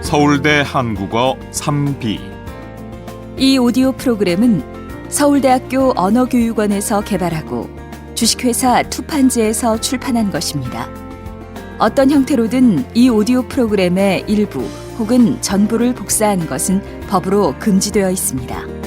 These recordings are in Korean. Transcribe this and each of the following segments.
서울대 한국어 3B. 이 오디오 프로그램은 서울대학교 언어교육원에서 개발하고 주식회사 투판지에서 출판한 것입니다. 어떤 형태로든 이 오디오 프로그램의 일부 혹은 전부를 복사한 것은 법으로 금지되어 있습니다.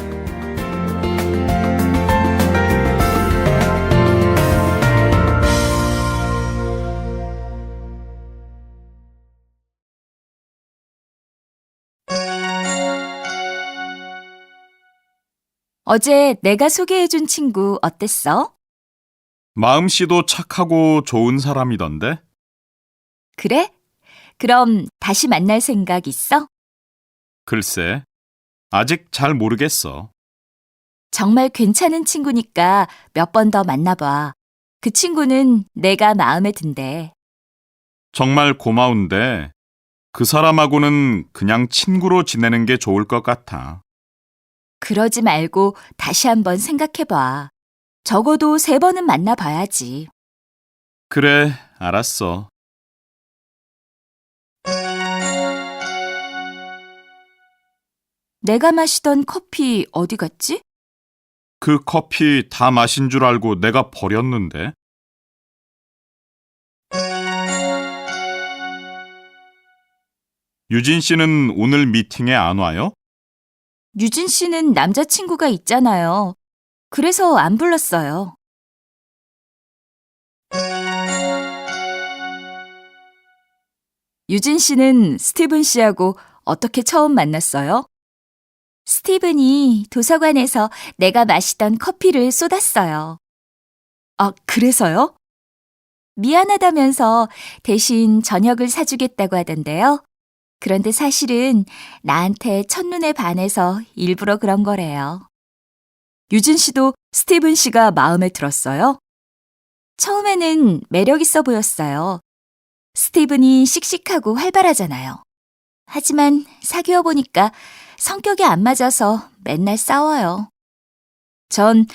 어제 내가 소개해준 친구 어땠어? 마음씨도 착하고 좋은 사람이던데? 그래? 그럼 다시 만날 생각 있어? 글쎄, 아직 잘 모르겠어. 정말 괜찮은 친구니까 몇 번 더 만나봐. 그 친구는 내가 마음에 든대. 정말 고마운데 그 사람하고는 그냥 친구로 지내는 게 좋을 것 같아. 그러지 말고 다시 한번 생각해봐. 적어도 3번은 만나봐야지. 그래, 알았어. 내가 마시던 커피 어디 갔지? 그 커피 다 마신 줄 알고 내가 버렸는데. 유진 씨는 오늘 미팅에 안 와요? 유진 씨는 남자친구가 있잖아요. 그래서 안 불렀어요. 유진 씨는 스티븐 씨하고 어떻게 처음 만났어요? 스티븐이 도서관에서 내가 마시던 커피를 쏟았어요. 아, 그래서요? 미안하다면서 대신 저녁을 사주겠다고 하던데요. 그런데 사실은 나한테 첫눈에 반해서 일부러 그런 거래요. 유진 씨도 스티븐 씨가 마음에 들었어요? 처음에는 매력 있어 보였어요. 스티븐이 씩씩하고 활발하잖아요. 하지만 사귀어 보니까 성격이 안 맞아서 맨날 싸워요. 전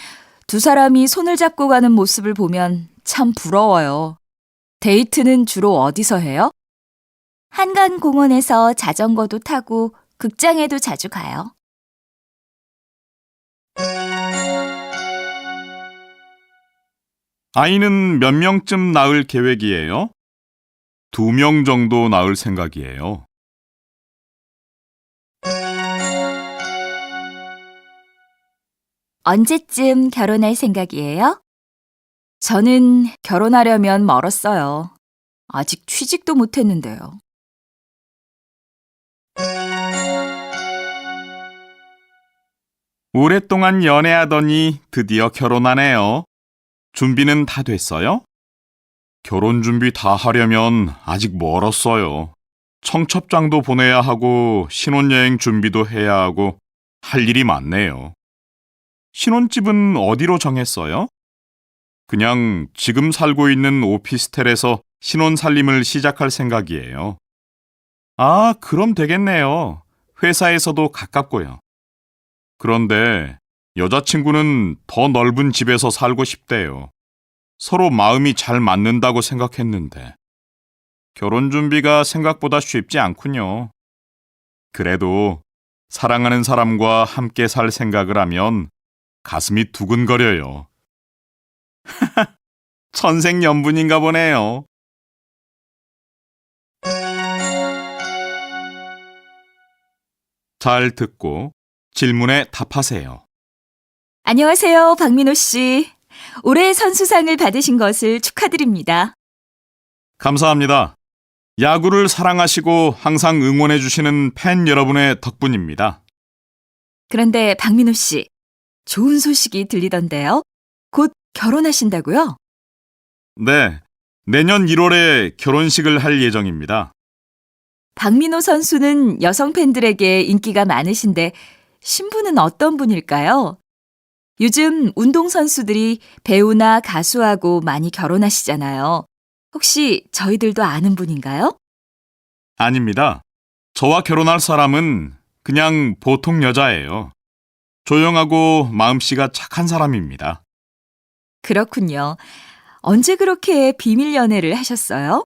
두 사람이 손을 잡고 가는 모습을 보면 참 부러워요. 데이트는 주로 어디서 해요? 한강공원에서 자전거도 타고 극장에도 자주 가요. 아이는 몇 명쯤 낳을 계획이에요? 2명 정도 낳을 생각이에요. 언제쯤 결혼할 생각이에요? 저는 결혼하려면 멀었어요. 아직 취직도 못했는데요. 오랫동안 연애하더니 드디어 결혼하네요. 준비는 다 됐어요? 결혼 준비 다 하려면 아직 멀었어요. 청첩장도 보내야 하고 신혼여행 준비도 해야 하고 할 일이 많네요. 신혼집은 어디로 정했어요? 그냥 지금 살고 있는 오피스텔에서 신혼살림을 시작할 생각이에요. 아, 그럼 되겠네요. 회사에서도 가깝고요. 그런데 여자친구는 더 넓은 집에서 살고 싶대요. 서로 마음이 잘 맞는다고 생각했는데. 결혼 준비가 생각보다 쉽지 않군요. 그래도 사랑하는 사람과 함께 살 생각을 하면 가슴이 두근거려요. 천생연분인가 보네요. 잘 듣고 질문에 답하세요. 안녕하세요, 박민호 씨. 올해 선수상을 받으신 것을 축하드립니다. 감사합니다. 야구를 사랑하시고 항상 응원해 주시는 팬 여러분의 덕분입니다. 그런데 박민호 씨, 좋은 소식이 들리던데요. 곧 결혼하신다고요? 네, 내년 1월에 결혼식을 할 예정입니다. 박민호 선수는 여성 팬들에게 인기가 많으신데 신부는 어떤 분일까요? 요즘 운동선수들이 배우나 가수하고 많이 결혼하시잖아요. 혹시 저희들도 아는 분인가요? 아닙니다. 저와 결혼할 사람은 그냥 보통 여자예요. 조용하고 마음씨가 착한 사람입니다. 그렇군요. 언제 그렇게 비밀 연애를 하셨어요?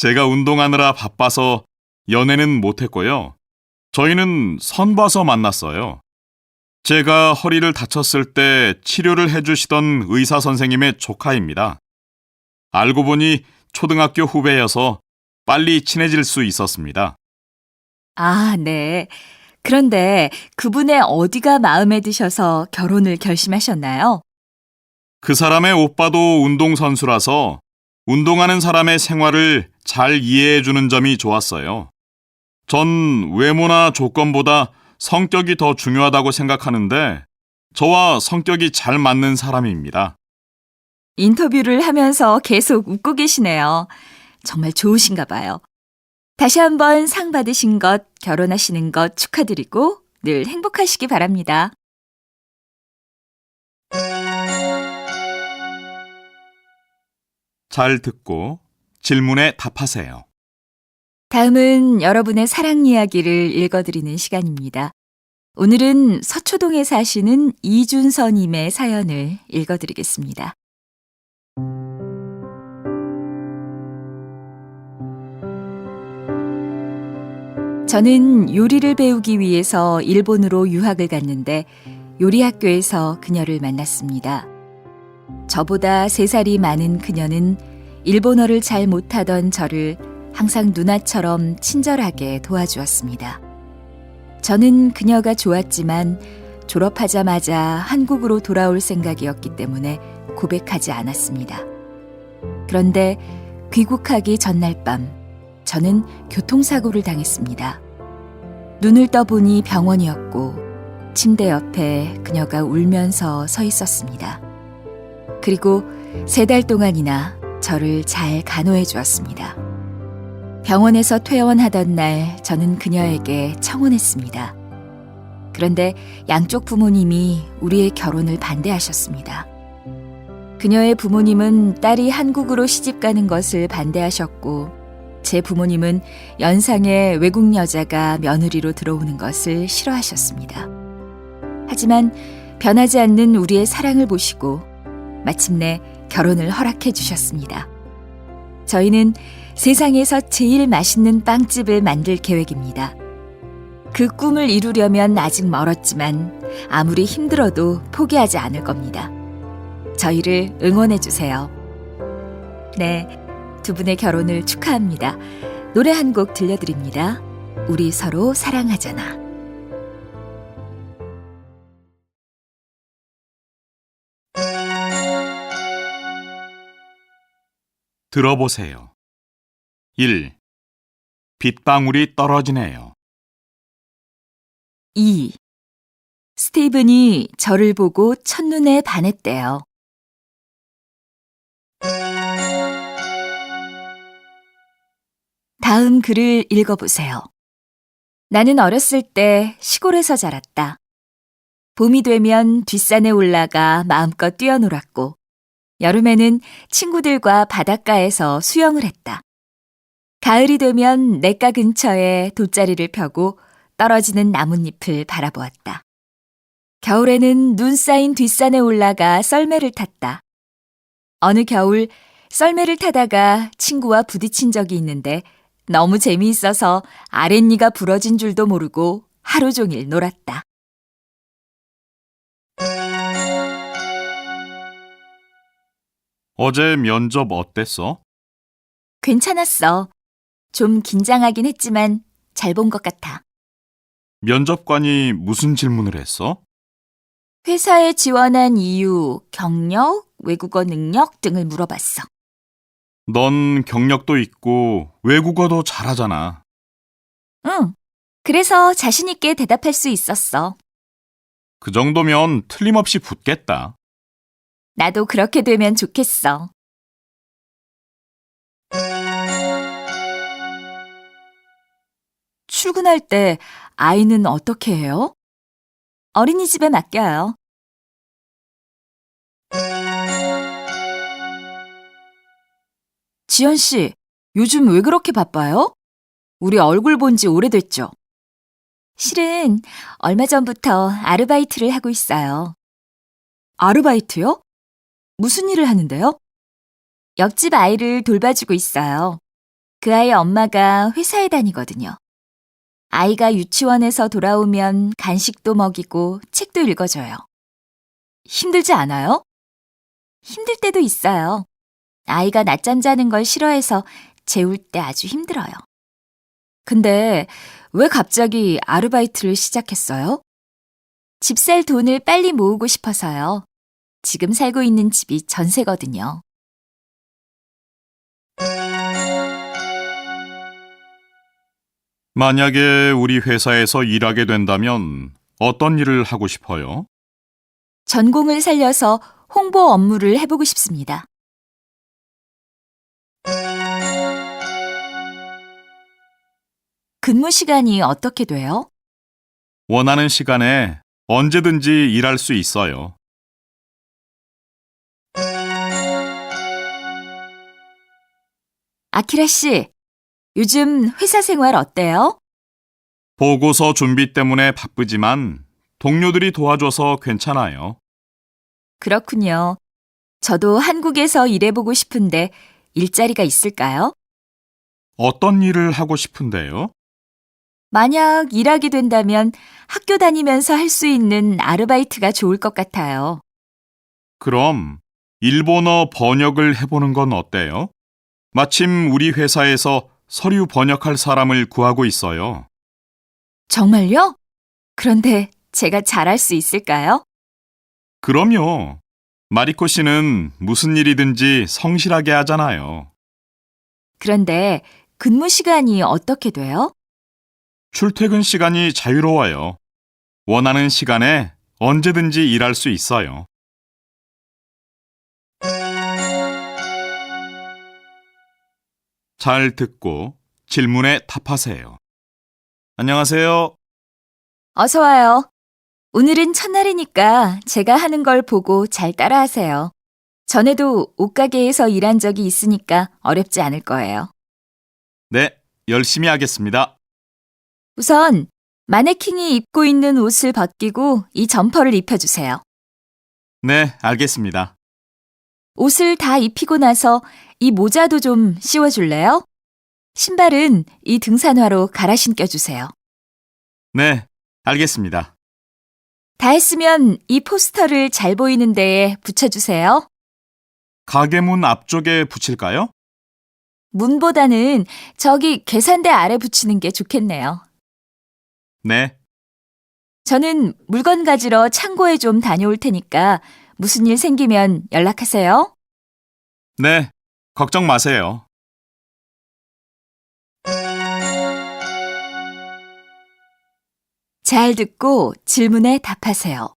제가 운동하느라 바빠서 연애는 못했고요. 저희는 선 봐서 만났어요. 제가 허리를 다쳤을 때 치료를 해주시던 의사 선생님의 조카입니다. 알고 보니 초등학교 후배여서 빨리 친해질 수 있었습니다. 아, 네. 그런데 그분의 어디가 마음에 드셔서 결혼을 결심하셨나요? 그 사람의 오빠도 운동선수라서 운동하는 사람의 생활을 잘 이해해주는 점이 좋았어요. 전 외모나 조건보다 성격이 더 중요하다고 생각하는데 저와 성격이 잘 맞는 사람입니다. 인터뷰를 하면서 계속 웃고 계시네요. 정말 좋으신가 봐요. 다시 한번 상 받으신 것, 결혼하시는 것 축하드리고 늘 행복하시기 바랍니다. 잘 듣고 질문에 답하세요. 다음은 여러분의 사랑 이야기를 읽어드리는 시간입니다. 오늘은 서초동에 사시는 이준서님의 사연을 읽어드리겠습니다. 저는 요리를 배우기 위해서 일본으로 유학을 갔는데 요리 학교에서 그녀를 만났습니다. 저보다 3살이 많은 그녀는 일본어를 잘 못하던 저를 항상 누나처럼 친절하게 도와주었습니다. 저는 그녀가 좋았지만 졸업하자마자 한국으로 돌아올 생각이었기 때문에 고백하지 않았습니다. 그런데 귀국하기 전날 밤 저는 교통사고를 당했습니다. 눈을 떠보니 병원이었고 침대 옆에 그녀가 울면서 서 있었습니다. 그리고 3달 동안이나 저를 잘 간호해 주었습니다. 병원에서 퇴원하던 날 저는 그녀에게 청혼했습니다. 그런데 양쪽 부모님이 우리의 결혼을 반대하셨습니다. 그녀의 부모님은 딸이 한국으로 시집가는 것을 반대하셨고 제 부모님은 연상의 외국 여자가 며느리로 들어오는 것을 싫어하셨습니다. 하지만 변하지 않는 우리의 사랑을 보시고 마침내 결혼을 허락해 주셨습니다. 저희는 세상에서 제일 맛있는 빵집을 만들 계획입니다. 그 꿈을 이루려면 아직 멀었지만 아무리 힘들어도 포기하지 않을 겁니다. 저희를 응원해 주세요. 네, 두 분의 결혼을 축하합니다. 노래 한 곡 들려드립니다. 우리 서로 사랑하잖아. 들어보세요. 1. 빗방울이 떨어지네요. 2. 스티븐이 저를 보고 첫눈에 반했대요. 다음 글을 읽어보세요. 나는 어렸을 때 시골에서 자랐다. 봄이 되면 뒷산에 올라가 마음껏 뛰어놀았고 여름에는 친구들과 바닷가에서 수영을 했다. 가을이 되면 냇가 근처에 돗자리를 펴고 떨어지는 나뭇잎을 바라보았다. 겨울에는 눈 쌓인 뒷산에 올라가 썰매를 탔다. 어느 겨울 썰매를 타다가 친구와 부딪힌 적이 있는데 너무 재미있어서 아랫니가 부러진 줄도 모르고 하루 종일 놀았다. 어제 면접 어땠어? 괜찮았어. 좀 긴장하긴 했지만 잘 본 것 같아. 면접관이 무슨 질문을 했어? 회사에 지원한 이유, 경력, 외국어 능력 등을 물어봤어. 넌 경력도 있고 외국어도 잘하잖아. 응. 그래서 자신 있게 대답할 수 있었어. 그 정도면 틀림없이 붙겠다. 나도 그렇게 되면 좋겠어. 출근할 때 아이는 어떻게 해요? 어린이집에 맡겨요. 지연 씨, 요즘 왜 그렇게 바빠요? 우리 얼굴 본 지 오래됐죠? 실은 얼마 전부터 아르바이트를 하고 있어요. 아르바이트요? 무슨 일을 하는데요? 옆집 아이를 돌봐주고 있어요. 그 아이 엄마가 회사에 다니거든요. 아이가 유치원에서 돌아오면 간식도 먹이고 책도 읽어줘요. 힘들지 않아요? 힘들 때도 있어요. 아이가 낮잠 자는 걸 싫어해서 재울 때 아주 힘들어요. 근데 왜 갑자기 아르바이트를 시작했어요? 집 살 돈을 빨리 모으고 싶어서요. 지금 살고 있는 집이 전세거든요. 만약에 우리 회사에서 일하게 된다면 어떤 일을 하고 싶어요? 전공을 살려서 홍보 업무를 해보고 싶습니다. 근무 시간이 어떻게 돼요? 원하는 시간에 언제든지 일할 수 있어요. 아키라 씨, 요즘 회사 생활 어때요? 보고서 준비 때문에 바쁘지만 동료들이 도와줘서 괜찮아요. 그렇군요. 저도 한국에서 일해보고 싶은데 일자리가 있을까요? 어떤 일을 하고 싶은데요? 만약 일하게 된다면 학교 다니면서 할 수 있는 아르바이트가 좋을 것 같아요. 그럼 일본어 번역을 해보는 건 어때요? 마침 우리 회사에서 서류 번역할 사람을 구하고 있어요. 정말요? 그런데 제가 잘할 수 있을까요? 그럼요. 마리코 씨는 무슨 일이든지 성실하게 하잖아요. 그런데 근무 시간이 어떻게 돼요? 출퇴근 시간이 자유로워요. 원하는 시간에 언제든지 일할 수 있어요. 잘 듣고 질문에 답하세요. 안녕하세요. 어서 와요. 오늘은 첫날이니까 제가 하는 걸 보고 잘 따라하세요. 전에도 옷가게에서 일한 적이 있으니까 어렵지 않을 거예요. 네, 열심히 하겠습니다. 우선 마네킹이 입고 있는 옷을 벗기고 이 점퍼를 입혀주세요. 네, 알겠습니다. 옷을 다 입히고 나서 이 모자도 좀 씌워줄래요? 신발은 이 등산화로 갈아 신겨주세요. 네, 알겠습니다. 다 했으면 이 포스터를 잘 보이는 데에 붙여주세요. 가게 문 앞쪽에 붙일까요? 문보다는 저기 계산대 아래 붙이는 게 좋겠네요. 네, 저는 물건 가지러 창고에 좀 다녀올 테니까 무슨 일 생기면 연락하세요. 네, 걱정 마세요. 잘 듣고 질문에 답하세요.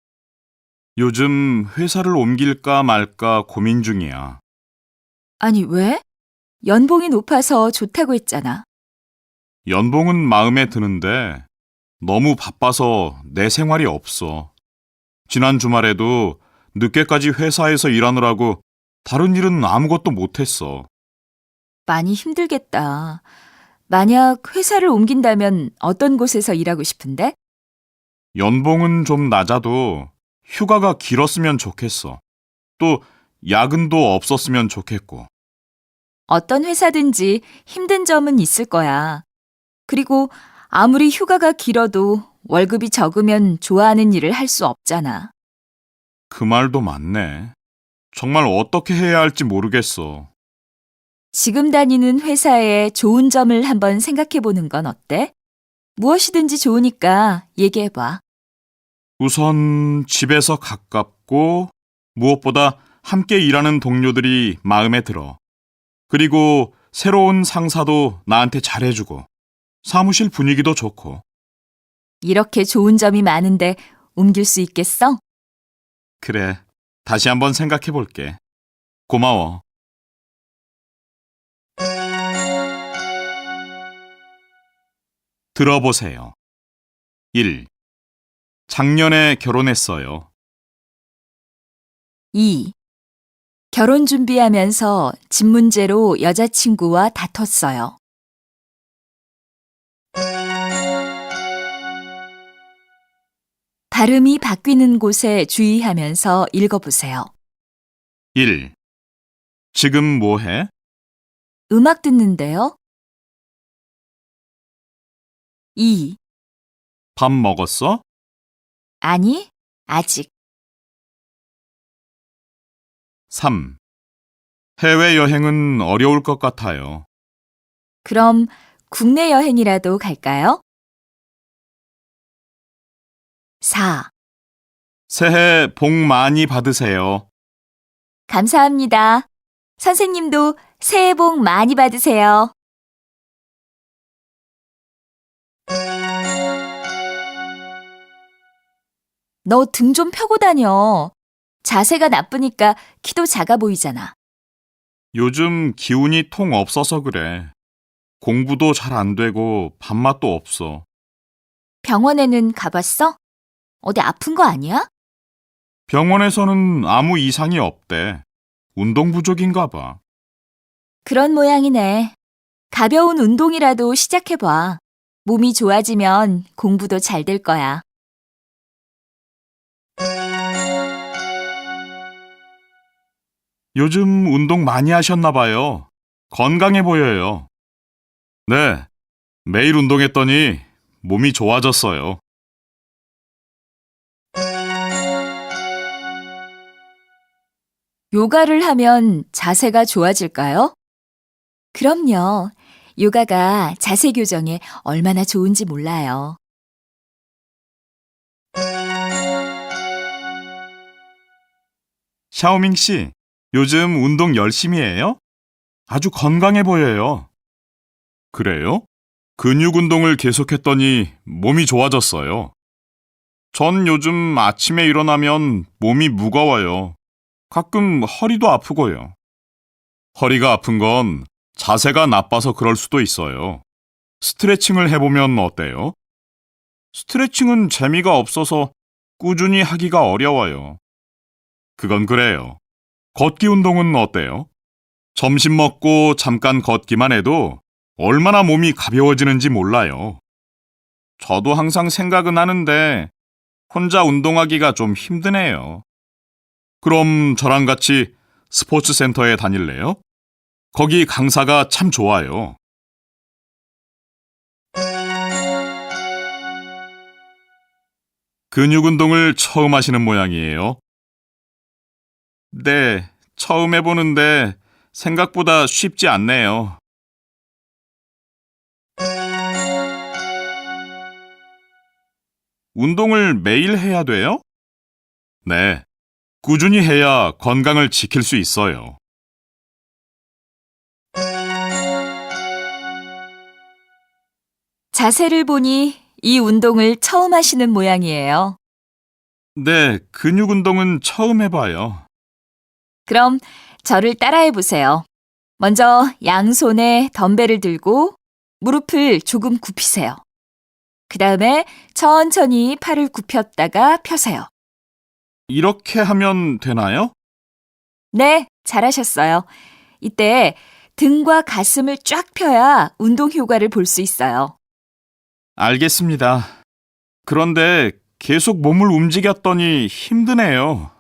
요즘 회사를 옮길까 말까 고민 중이야. 아니, 왜? 연봉이 높아서 좋다고 했잖아. 연봉은 마음에 드는데 너무 바빠서 내 생활이 없어. 지난 주말에도 늦게까지 회사에서 일하느라고 다른 일은 아무것도 못했어. 많이 힘들겠다. 만약 회사를 옮긴다면 어떤 곳에서 일하고 싶은데? 연봉은 좀 낮아도 휴가가 길었으면 좋겠어. 또 야근도 없었으면 좋겠고. 어떤 회사든지 힘든 점은 있을 거야. 그리고 아무리 휴가가 길어도 월급이 적으면 좋아하는 일을 할 수 없잖아. 그 말도 맞네. 정말 어떻게 해야 할지 모르겠어. 지금 다니는 회사의 좋은 점을 한번 생각해 보는 건 어때? 무엇이든지 좋으니까 얘기해 봐. 우선 집에서 가깝고 무엇보다 함께 일하는 동료들이 마음에 들어. 그리고 새로운 상사도 나한테 잘해주고 사무실 분위기도 좋고. 이렇게 좋은 점이 많은데 옮길 수 있겠어? 그래, 다시 한번 생각해 볼게. 고마워. 들어보세요. 1. 작년에 결혼했어요. 2. 결혼 준비하면서 집 문제로 여자친구와 다퉜어요. '발음이 바뀌는 곳에 주의하면서 읽어보세요. 1. 지금 뭐 해? 음악 듣는데요. 2. 밥 먹었어? 아니, 아직. 3. 해외여행은 어려울 것 같아요. 그럼 국내 여행이라도 갈까요? 4. 새해 복 많이 받으세요. 감사합니다. 선생님도 새해 복 많이 받으세요. 너 등 좀 펴고 다녀. 자세가 나쁘니까 키도 작아 보이잖아. 요즘 기운이 통 없어서 그래. 공부도 잘 안 되고 밥맛도 없어. 병원에는 가봤어? 어디 아픈 거 아니야? 병원에서는 아무 이상이 없대. 운동 부족인가 봐. 그런 모양이네. 가벼운 운동이라도 시작해봐. 몸이 좋아지면 공부도 잘 될 거야. 요즘 운동 많이 하셨나 봐요. 건강해 보여요. 네, 매일 운동했더니 몸이 좋아졌어요. 요가를 하면 자세가 좋아질까요? 그럼요. 요가가 자세 교정에 얼마나 좋은지 몰라요. 샤오밍 씨, 요즘 운동 열심히 해요? 아주 건강해 보여요. 그래요? 근육 운동을 계속했더니 몸이 좋아졌어요. 전 요즘 아침에 일어나면 몸이 무거워요. 가끔 허리도 아프고요. 허리가 아픈 건 자세가 나빠서 그럴 수도 있어요. 스트레칭을 해보면 어때요? 스트레칭은 재미가 없어서 꾸준히 하기가 어려워요. 그건 그래요. 걷기 운동은 어때요? 점심 먹고 잠깐 걷기만 해도 얼마나 몸이 가벼워지는지 몰라요. 저도 항상 생각은 하는데 혼자 운동하기가 좀 힘드네요. 그럼 저랑 같이 스포츠 센터에 다닐래요? 거기 강사가 참 좋아요. 근육 운동을 처음 하시는 모양이에요. 네, 처음 해보는데 생각보다 쉽지 않네요. 운동을 매일 해야 돼요? 네, 꾸준히 해야 건강을 지킬 수 있어요. 자세를 보니 이 운동을 처음 하시는 모양이에요. 네, 근육 운동은 처음 해봐요. 그럼 저를 따라해 보세요. 먼저 양손에 덤벨을 들고 무릎을 조금 굽히세요. 그 다음에 천천히 팔을 굽혔다가 펴세요. 이렇게 하면 되나요? 네, 잘하셨어요. 이때 등과 가슴을 쫙 펴야 운동 효과를 볼 수 있어요. 알겠습니다. 그런데 계속 몸을 움직였더니 힘드네요.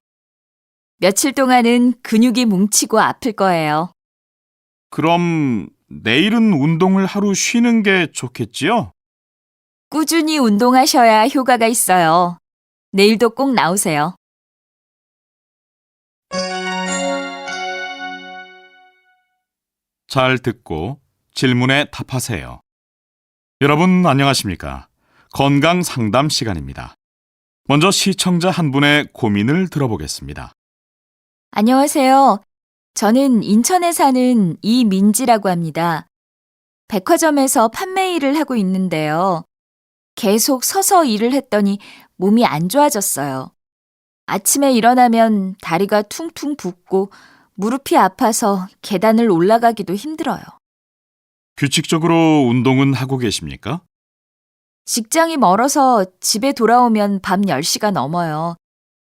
며칠 동안은 근육이 뭉치고 아플 거예요. 그럼 내일은 운동을 하루 쉬는 게 좋겠지요? 꾸준히 운동하셔야 효과가 있어요. 내일도 꼭 나오세요. 잘 듣고 질문에 답하세요. 여러분 안녕하십니까? 건강 상담 시간입니다. 먼저 시청자 한 분의 고민을 들어보겠습니다. 안녕하세요. 저는 인천에 사는 이민지라고 합니다. 백화점에서 판매 일을 하고 있는데요. 계속 서서 일을 했더니 몸이 안 좋아졌어요. 아침에 일어나면 다리가 퉁퉁 붓고 무릎이 아파서 계단을 올라가기도 힘들어요. 규칙적으로 운동은 하고 계십니까? 직장이 멀어서 집에 돌아오면 밤 10시가 넘어요.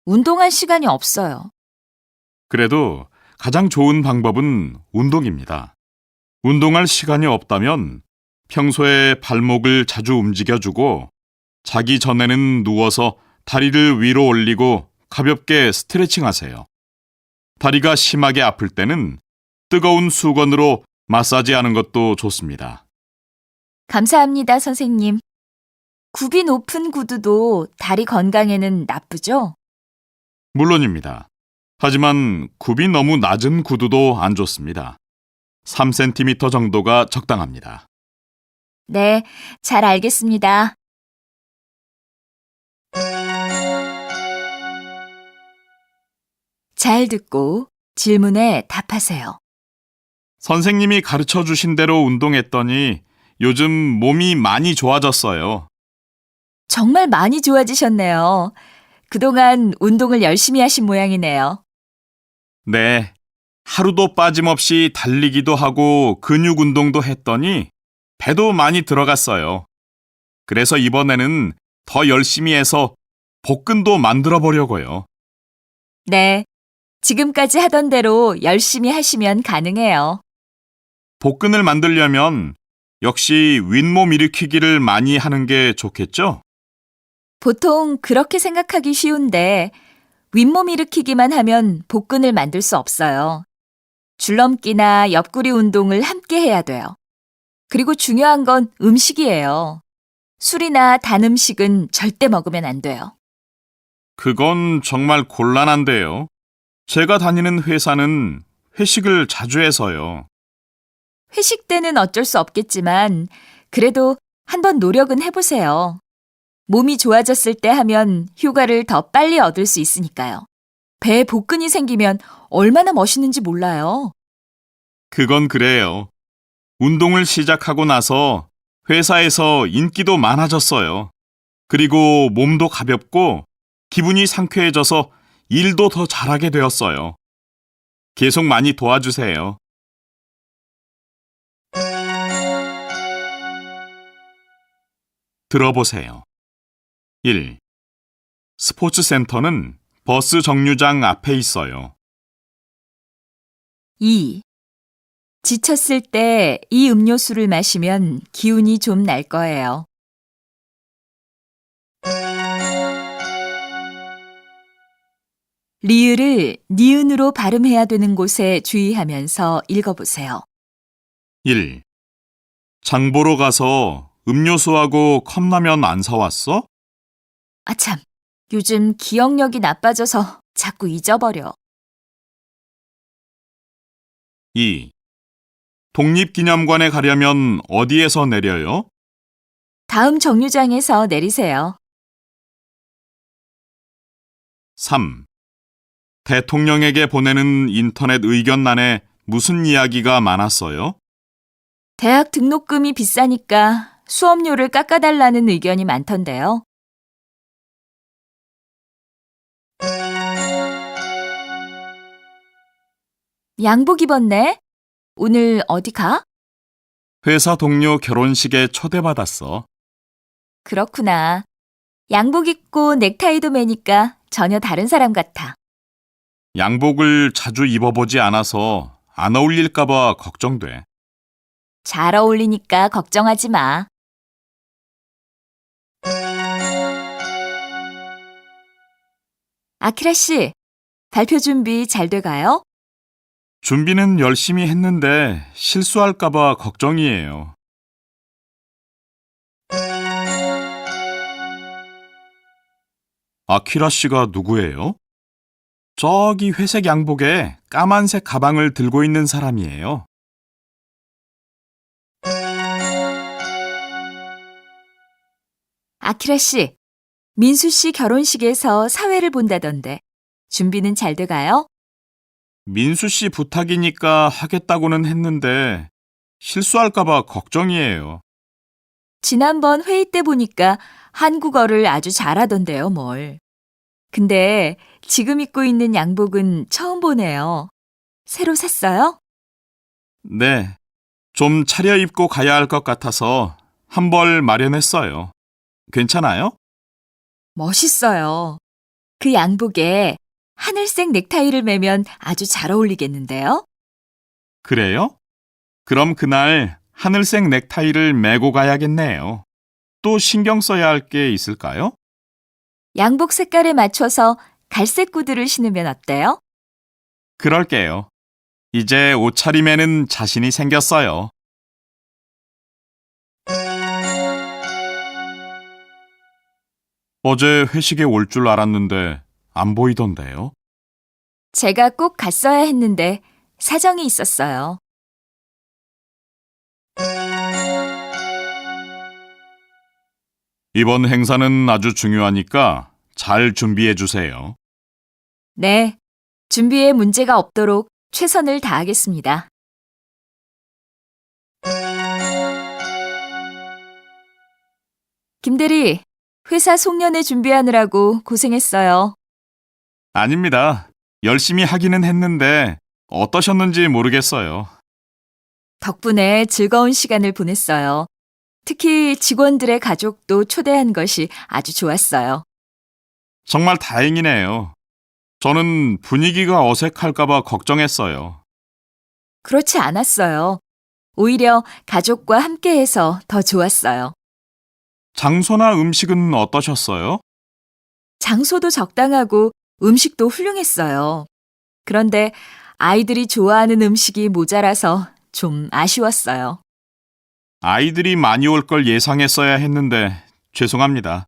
운동할 시간이 없어요. 그래도 가장 좋은 방법은 운동입니다. 운동할 시간이 없다면 평소에 발목을 자주 움직여주고 자기 전에는 누워서 다리를 위로 올리고 가볍게 스트레칭 하세요. 다리가 심하게 아플 때는 뜨거운 수건으로 마사지하는 것도 좋습니다. 감사합니다, 선생님. 굽이 높은 구두도 다리 건강에는 나쁘죠? 물론입니다. 하지만 굽이 너무 낮은 구두도 안 좋습니다. 3cm 정도가 적당합니다. 네, 잘 알겠습니다. 잘 듣고 질문에 답하세요. 선생님이 가르쳐 주신 대로 운동했더니 요즘 몸이 많이 좋아졌어요. 정말 많이 좋아지셨네요. 그동안 운동을 열심히 하신 모양이네요. 네. 하루도 빠짐없이 달리기도 하고 근육 운동도 했더니 배도 많이 들어갔어요. 그래서 이번에는 더 열심히 해서 복근도 만들어 보려고요. 네, 지금까지 하던 대로 열심히 하시면 가능해요. 복근을 만들려면 역시 윗몸 일으키기를 많이 하는 게 좋겠죠? 보통 그렇게 생각하기 쉬운데 윗몸 일으키기만 하면 복근을 만들 수 없어요. 줄넘기나 옆구리 운동을 함께 해야 돼요. 그리고 중요한 건 음식이에요. 술이나 단 음식은 절대 먹으면 안 돼요. 그건 정말 곤란한데요. 제가 다니는 회사는 회식을 자주 해서요. 회식 때는 어쩔 수 없겠지만 그래도 한번 노력은 해보세요. 몸이 좋아졌을 때 하면 휴가를 더 빨리 얻을 수 있으니까요. 배에 복근이 생기면 얼마나 멋있는지 몰라요. 그건 그래요. 운동을 시작하고 나서 회사에서 인기도 많아졌어요. 그리고 몸도 가볍고 기분이 상쾌해져서 일도 더 잘하게 되었어요. 계속 많이 도와주세요. 들어보세요. 1. 스포츠 센터는 버스 정류장 앞에 있어요. 2. 지쳤을 때 이 음료수를 마시면 기운이 좀 날 거예요. '리을을 니은으로 발음해야 되는 곳에 주의하면서 읽어보세요. 1. 장 보러 가서 음료수하고 컵라면 안 사왔어? 아참, 요즘 기억력이 나빠져서 자꾸 잊어버려. 2. 독립기념관에 가려면 어디에서 내려요? 다음 정류장에서 내리세요. 3. 대통령에게 보내는 인터넷 의견란에 무슨 이야기가 많았어요? 대학 등록금이 비싸니까 수업료를 깎아달라는 의견이 많던데요. 양복 입었네? 오늘 어디 가? 회사 동료 결혼식에 초대받았어. 그렇구나. 양복 입고 넥타이도 매니까 전혀 다른 사람 같아. 양복을 자주 입어보지 않아서 안 어울릴까봐 걱정돼. 잘 어울리니까 걱정하지 마. 아키라 씨, 발표 준비 잘 돼가요? 준비는 열심히 했는데 실수할까봐 걱정이에요. 아키라 씨가 누구예요? 저기 회색 양복에 까만색 가방을 들고 있는 사람이에요. 아키라 씨, 민수 씨 결혼식에서 사회를 본다던데 준비는 잘 돼가요? 민수 씨 부탁이니까 하겠다고는 했는데 실수할까봐 걱정이에요. 지난번 회의 때 보니까 한국어를 아주 잘하던데요, 뭘. 근데 지금 입고 있는 양복은 처음 보네요. 새로 샀어요? 네, 좀 차려입고 가야 할 것 같아서 한 벌 마련했어요. 괜찮아요? 멋있어요. 그 양복에 하늘색 넥타이를 매면 아주 잘 어울리겠는데요? 그래요? 그럼 그날 하늘색 넥타이를 매고 가야겠네요. 또 신경 써야 할 게 있을까요? 양복 색깔에 맞춰서 갈색 구두를 신으면 어때요? 그럴게요. 이제 옷차림에는 자신이 생겼어요. 어제 회식에 올 줄 알았는데 안 보이던데요. 제가 꼭 갔어야 했는데 사정이 있었어요. 이번 행사는 아주 중요하니까 잘 준비해 주세요. 네, 준비에 문제가 없도록 최선을 다하겠습니다. 김대리, 회사 송년회 준비하느라고 고생했어요. 아닙니다. 열심히 하기는 했는데 어떠셨는지 모르겠어요. 덕분에 즐거운 시간을 보냈어요. 특히 직원들의 가족도 초대한 것이 아주 좋았어요. 정말 다행이네요. 저는 분위기가 어색할까봐 걱정했어요. 그렇지 않았어요. 오히려 가족과 함께해서 더 좋았어요. 장소나 음식은 어떠셨어요? 장소도 적당하고 음식도 훌륭했어요. 그런데 아이들이 좋아하는 음식이 모자라서 좀 아쉬웠어요. 아이들이 많이 올 걸 예상했어야 했는데 죄송합니다.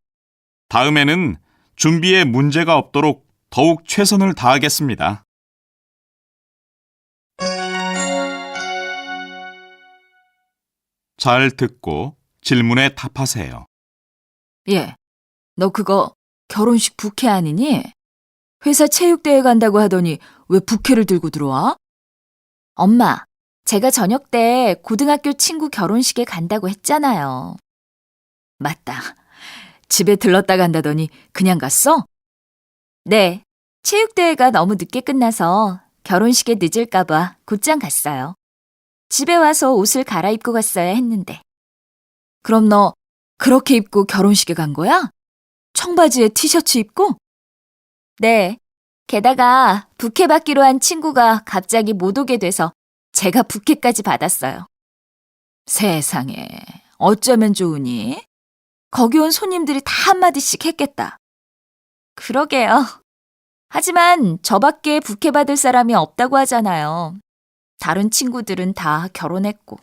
다음에는 준비에 문제가 없도록 더욱 최선을 다하겠습니다. 잘 듣고 질문에 답하세요. 예, 너 그거 결혼식 부케 아니니? 회사 체육대회 간다고 하더니 왜 부케를 들고 들어와? 엄마, 제가 저녁 때 고등학교 친구 결혼식에 간다고 했잖아요. 맞다. 집에 들렀다 간다더니 그냥 갔어? 네, 체육대회가 너무 늦게 끝나서 결혼식에 늦을까봐 곧장 갔어요. 집에 와서 옷을 갈아입고 갔어야 했는데. 그럼 너 그렇게 입고 결혼식에 간 거야? 청바지에 티셔츠 입고? 네. 게다가 부케 받기로 한 친구가 갑자기 못 오게 돼서 제가 부케까지 받았어요. 세상에, 어쩌면 좋으니? 거기 온 손님들이 다 한마디씩 했겠다. 그러게요. 하지만 저밖에 부케 받을 사람이 없다고 하잖아요. 다른 친구들은 다 결혼했고.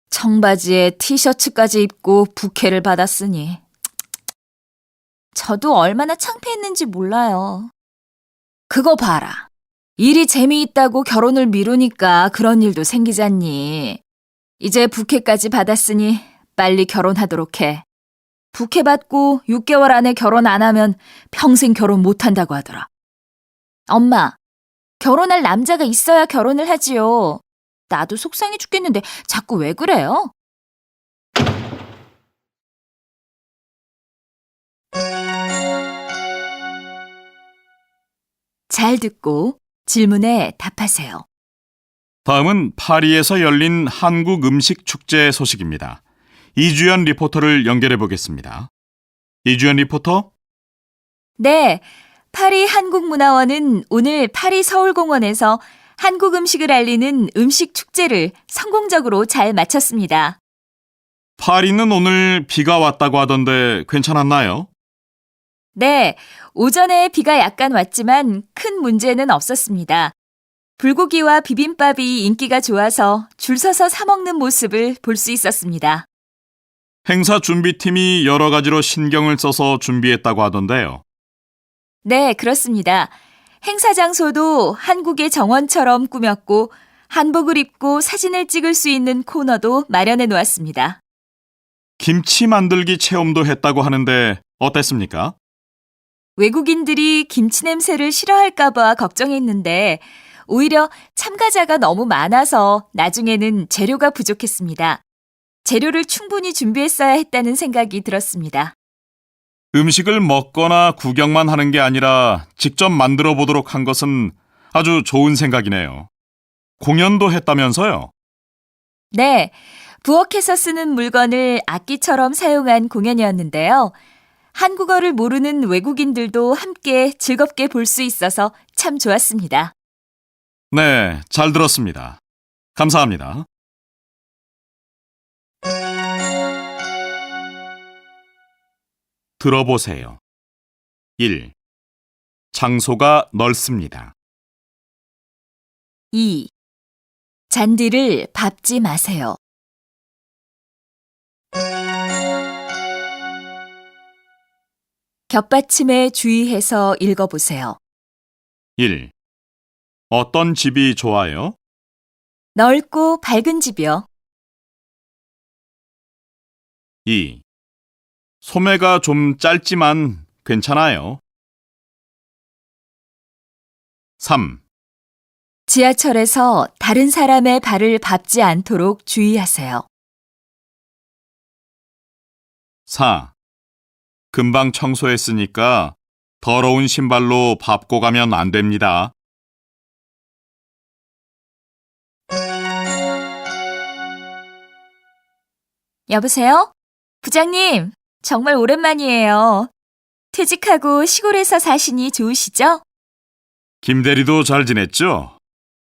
청바지에 티셔츠까지 입고 부케를 받았으니. 저도 얼마나 창피했는지 몰라요. 그거 봐라. 일이 재미있다고 결혼을 미루니까 그런 일도 생기잖니. 이제 부케까지 받았으니 빨리 결혼하도록 해. 부케 받고 6개월 안에 결혼 안 하면 평생 결혼 못 한다고 하더라. 엄마, 결혼할 남자가 있어야 결혼을 하지요. 나도 속상해 죽겠는데 자꾸 왜 그래요? 잘 듣고 질문에 답하세요. 다음은 파리에서 열린 한국 음식 축제 소식입니다. 이주연 리포터를 연결해 보겠습니다. 이주연 리포터? 네, 파리 한국문화원은 오늘 파리 서울공원에서 한국 음식을 알리는 음식 축제를 성공적으로 잘 마쳤습니다. 파리는 오늘 비가 왔다고 하던데 괜찮았나요? 네, 오전에 비가 약간 왔지만 큰 문제는 없었습니다. 불고기와 비빔밥이 인기가 좋아서 줄 서서 사 먹는 모습을 볼 수 있었습니다. 행사 준비팀이 여러 가지로 신경을 써서 준비했다고 하던데요. 네, 그렇습니다. 행사 장소도 한국의 정원처럼 꾸몄고 한복을 입고 사진을 찍을 수 있는 코너도 마련해 놓았습니다. 김치 만들기 체험도 했다고 하는데 어땠습니까? 외국인들이 김치 냄새를 싫어할까봐 걱정했는데 오히려 참가자가 너무 많아서 나중에는 재료가 부족했습니다. 재료를 충분히 준비했어야 했다는 생각이 들었습니다. 음식을 먹거나 구경만 하는 게 아니라 직접 만들어 보도록 한 것은 아주 좋은 생각이네요. 공연도 했다면서요? 네, 부엌에서 쓰는 물건을 악기처럼 사용한 공연이었는데요. 한국어를 모르는 외국인들도 함께 즐겁게 볼 수 있어서 참 좋았습니다. 네, 잘 들었습니다. 감사합니다. 들어보세요. 1. 장소가 넓습니다. 2. 잔디를 밟지 마세요. 겹받침에 주의해서 읽어보세요. 1. 어떤 집이 좋아요? 넓고 밝은 집이요. 2. 소매가 좀 짧지만 괜찮아요. 3. 지하철에서 다른 사람의 발을 밟지 않도록 주의하세요. 4. 금방 청소했으니까 더러운 신발로 밟고 가면 안 됩니다. 여보세요? 부장님, 정말 오랜만이에요. 퇴직하고 시골에서 사시니 좋으시죠? 김 대리도 잘 지냈죠?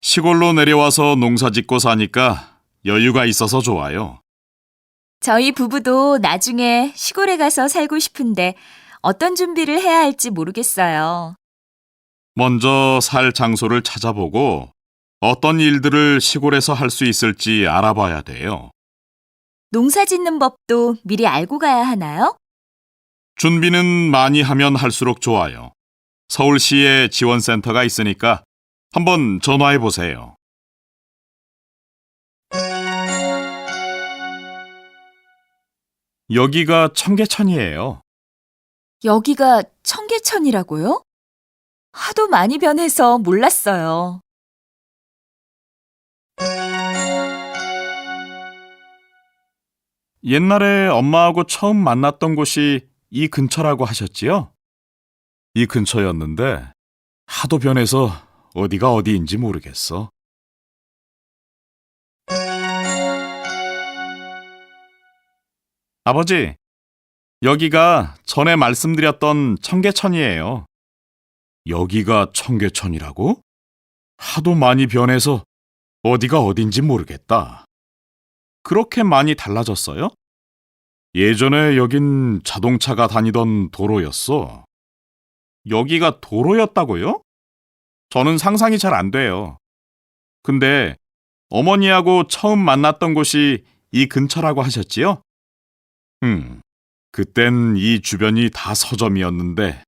시골로 내려와서 농사 짓고 사니까 여유가 있어서 좋아요. 저희 부부도 나중에 시골에 가서 살고 싶은데 어떤 준비를 해야 할지 모르겠어요. 먼저 살 장소를 찾아보고 어떤 일들을 시골에서 할 수 있을지 알아봐야 돼요. 농사 짓는 법도 미리 알고 가야 하나요? 준비는 많이 하면 할수록 좋아요. 서울시에 지원센터가 있으니까 한번 전화해 보세요. 여기가 청계천이에요. 여기가 청계천이라고요? 하도 많이 변해서 몰랐어요. 옛날에 엄마하고 처음 만났던 곳이 이 근처라고 하셨지요? 이 근처였는데 하도 변해서 어디가 어디인지 모르겠어. 아버지, 여기가 전에 말씀드렸던 청계천이에요. 여기가 청계천이라고? 하도 많이 변해서 어디가 어딘지 모르겠다. 그렇게 많이 달라졌어요? 예전에 여긴 자동차가 다니던 도로였어. 여기가 도로였다고요? 저는 상상이 잘 안 돼요. 근데 어머니하고 처음 만났던 곳이 이 근처라고 하셨지요? 그땐 이 주변이 다 서점이었는데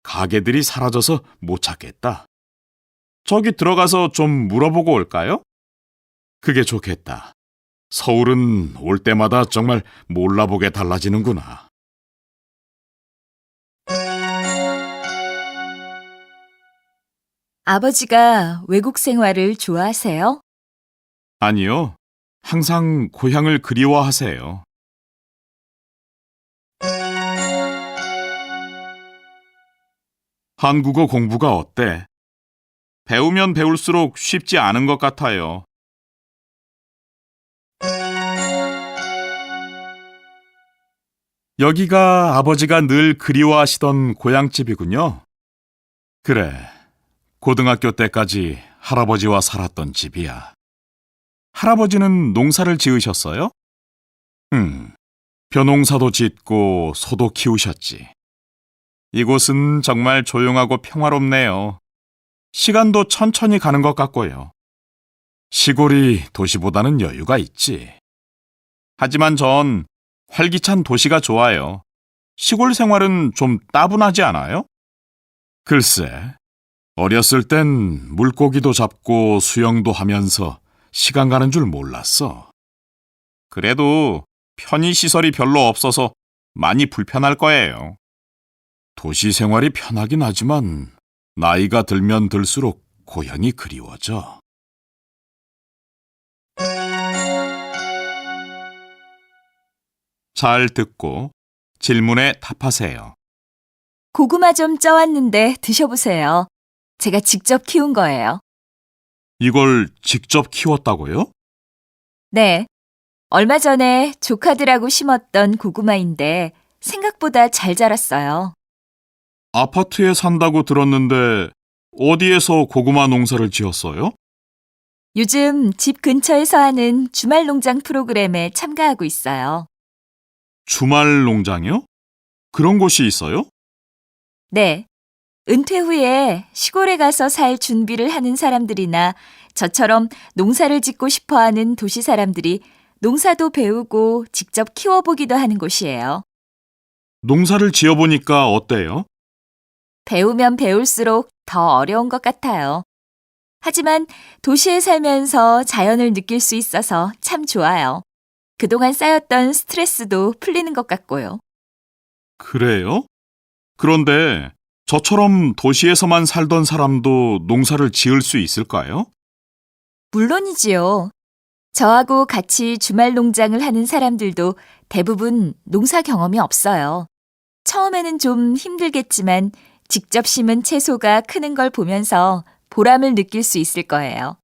가게들이 사라져서 못 찾겠다. 저기 들어가서 좀 물어보고 올까요? 그게 좋겠다. 서울은 올 때마다 정말 몰라보게 달라지는구나. 아버지가 외국 생활을 좋아하세요? 아니요. 항상 고향을 그리워하세요. 한국어 공부가 어때? 배우면 배울수록 쉽지 않은 것 같아요. 여기가 아버지가 늘 그리워하시던 고향집이군요. 그래, 고등학교 때까지 할아버지와 살았던 집이야. 할아버지는 농사를 지으셨어요? 벼농사도 짓고 소도 키우셨지. 이곳은 정말 조용하고 평화롭네요. 시간도 천천히 가는 것 같고요. 시골이 도시보다는 여유가 있지. 하지만 전 활기찬 도시가 좋아요. 시골 생활은 좀 따분하지 않아요? 글쎄, 어렸을 땐 물고기도 잡고 수영도 하면서 시간 가는 줄 몰랐어. 그래도 편의시설이 별로 없어서 많이 불편할 거예요. 도시 생활이 편하긴 하지만 나이가 들면 들수록 고향이 그리워져. 잘 듣고 질문에 답하세요. 고구마 좀 쪄왔는데 드셔보세요. 제가 직접 키운 거예요. 이걸 직접 키웠다고요? 네. 얼마 전에 조카들하고 심었던 고구마인데 생각보다 잘 자랐어요. 아파트에 산다고 들었는데 어디에서 고구마 농사를 지었어요? 요즘 집 근처에서 하는 주말 농장 프로그램에 참가하고 있어요. 주말 농장이요? 그런 곳이 있어요? 네. 은퇴 후에 시골에 가서 살 준비를 하는 사람들이나 저처럼 농사를 짓고 싶어 하는 도시 사람들이 농사도 배우고 직접 키워보기도 하는 곳이에요. 농사를 지어보니까 어때요? 배우면 배울수록 더 어려운 것 같아요. 하지만 도시에 살면서 자연을 느낄 수 있어서 참 좋아요. 그동안 쌓였던 스트레스도 풀리는 것 같고요. 그래요? 그런데 저처럼 도시에서만 살던 사람도 농사를 지을 수 있을까요? 물론이지요. 저하고 같이 주말 농장을 하는 사람들도 대부분 농사 경험이 없어요. 처음에는 좀 힘들겠지만 직접 심은 채소가 크는 걸 보면서 보람을 느낄 수 있을 거예요.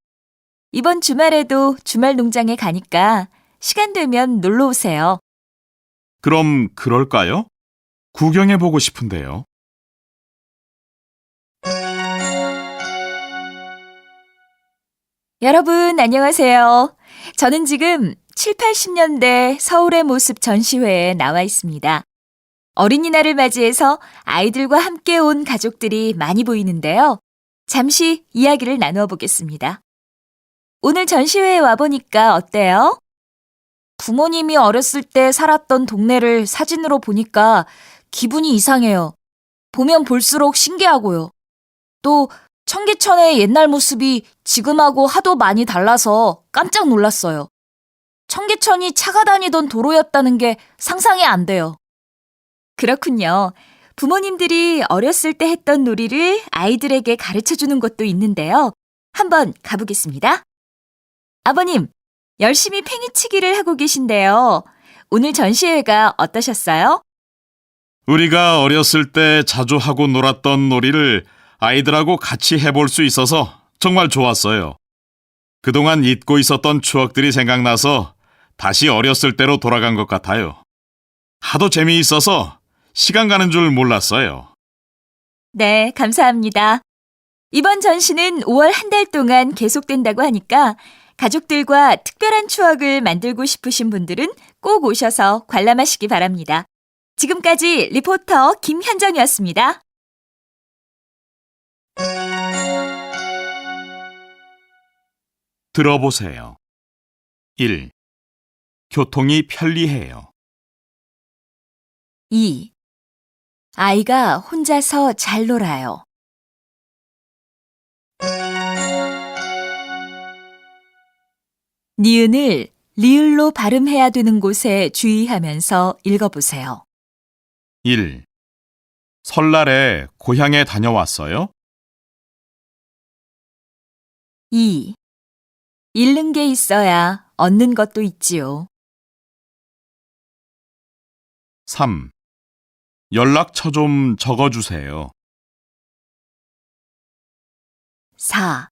이번 주말에도 주말 농장에 가니까 시간 되면 놀러 오세요. 그럼 그럴까요? 구경해보고 싶은데요. 여러분, 안녕하세요. 저는 지금 7, 80년대 서울의 모습 전시회에 나와 있습니다. 어린이날을 맞이해서 아이들과 함께 온 가족들이 많이 보이는데요. 잠시 이야기를 나누어 보겠습니다. 오늘 전시회에 와보니까 어때요? 부모님이 어렸을 때 살았던 동네를 사진으로 보니까 기분이 이상해요. 보면 볼수록 신기하고요. 또 청계천의 옛날 모습이 지금하고 하도 많이 달라서 깜짝 놀랐어요. 청계천이 차가 다니던 도로였다는 게 상상이 안 돼요. 그렇군요. 부모님들이 어렸을 때 했던 놀이를 아이들에게 가르쳐주는 것도 있는데요. 한번 가보겠습니다. 아버님, 열심히 팽이치기를 하고 계신데요. 오늘 전시회가 어떠셨어요? 우리가 어렸을 때 자주 하고 놀았던 놀이를 아이들하고 같이 해볼 수 있어서 정말 좋았어요. 그동안 잊고 있었던 추억들이 생각나서 다시 어렸을 때로 돌아간 것 같아요. 하도 재미있어서 시간 가는 줄 몰랐어요. 네, 감사합니다. 이번 전시는 5월 한 달 동안 계속된다고 하니까 가족들과 특별한 추억을 만들고 싶으신 분들은 꼭 오셔서 관람하시기 바랍니다. 지금까지 리포터 김현정이었습니다. 들어보세요. 1. 교통이 편리해요. 2. 아이가 혼자서 잘 놀아요. '니은을 리을로 발음해야 되는 곳에 주의하면서 읽어보세요. 1. 설날에 고향에 다녀왔어요? 2. 잃는 게 있어야 얻는 것도 있지요. 3. 연락처 좀 적어주세요. 4.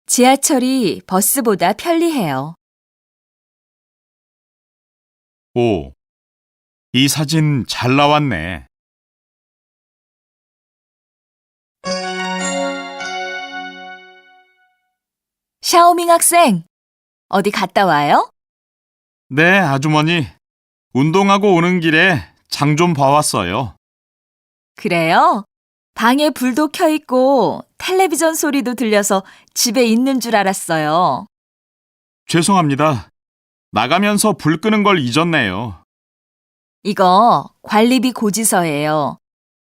지하철이 버스보다 편리해요. 5. 이 사진 잘 나왔네. 샤오밍 학생, 어디 갔다 와요? 네, 아주머니. 운동하고 오는 길에 장 좀 봐왔어요. 그래요? 방에 불도 켜 있고 텔레비전 소리도 들려서 집에 있는 줄 알았어요. 죄송합니다. 나가면서 불 끄는 걸 잊었네요. 이거 관리비 고지서예요.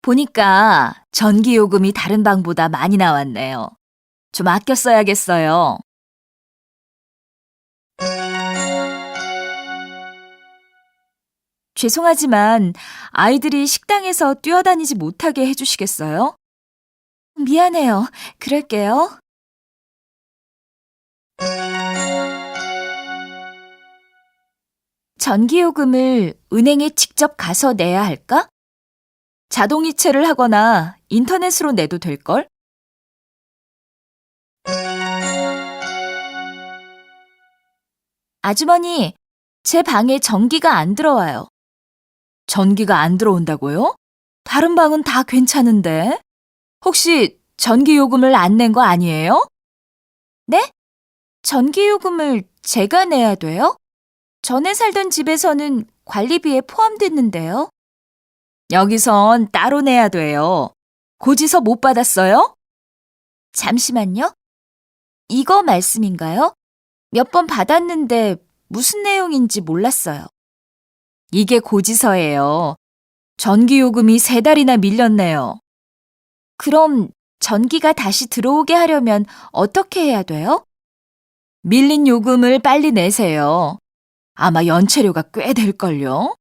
보니까 전기요금이 다른 방보다 많이 나왔네요. 좀 아껴 써야겠어요. 죄송하지만 아이들이 식당에서 뛰어다니지 못하게 해주시겠어요? 미안해요. 그럴게요. 전기요금을 은행에 직접 가서 내야 할까? 자동이체를 하거나 인터넷으로 내도 될걸? 아주머니, 제 방에 전기가 안 들어와요. 전기가 안 들어온다고요? 다른 방은 다 괜찮은데? 혹시 전기요금을 안 낸 거 아니에요? 네? 전기요금을 제가 내야 돼요? 전에 살던 집에서는 관리비에 포함됐는데요. 여기선 따로 내야 돼요. 고지서 못 받았어요? 잠시만요. 이거 말씀인가요? 몇 번 받았는데 무슨 내용인지 몰랐어요. 이게 고지서예요. 전기요금이 3달이나 밀렸네요. 그럼 전기가 다시 들어오게 하려면 어떻게 해야 돼요? 밀린 요금을 빨리 내세요. 아마 연체료가 꽤 될걸요?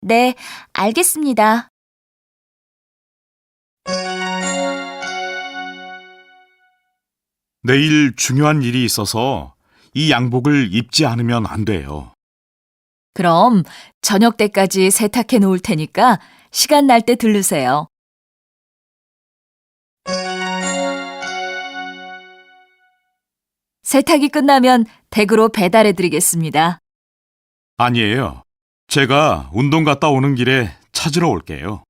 네, 알겠습니다. 내일 중요한 일이 있어서 이 양복을 입지 않으면 안 돼요. 그럼 저녁 때까지 세탁해 놓을 테니까 시간 날 때 들르세요. 세탁이 끝나면 댁으로 배달해 드리겠습니다. 아니에요. 제가 운동 갔다 오는 길에 찾으러 올게요.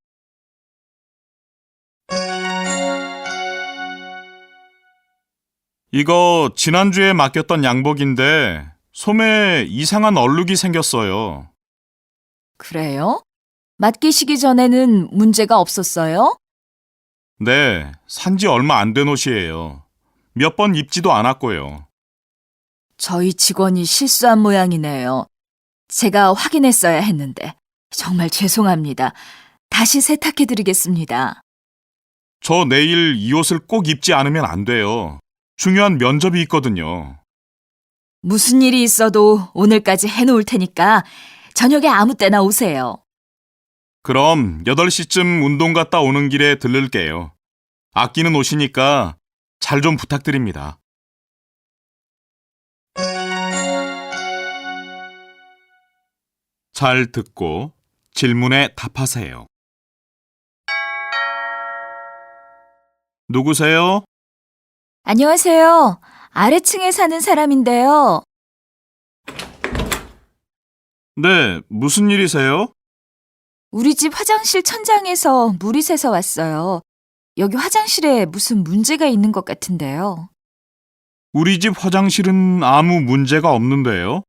이거 지난주에 맡겼던 양복인데 소매에 이상한 얼룩이 생겼어요. 그래요? 맡기시기 전에는 문제가 없었어요? 네, 산지 얼마 안 된 옷이에요. 몇 번 입지도 않았고요. 저희 직원이 실수한 모양이네요. 제가 확인했어야 했는데 정말 죄송합니다. 다시 세탁해 드리겠습니다. 저 내일 이 옷을 꼭 입지 않으면 안 돼요. 중요한 면접이 있거든요. 무슨 일이 있어도 오늘까지 해놓을 테니까 저녁에 아무 때나 오세요. 그럼 8시쯤 운동 갔다 오는 길에 들를게요. 아끼는 옷이니까 잘 좀 부탁드립니다. 잘 듣고 질문에 답하세요. 누구세요? 안녕하세요. 아래층에 사는 사람인데요. 네, 무슨 일이세요? 우리 집 화장실 천장에서 물이 새서 왔어요. 여기 화장실에 무슨 문제가 있는 것 같은데요. 우리 집 화장실은 아무 문제가 없는데요.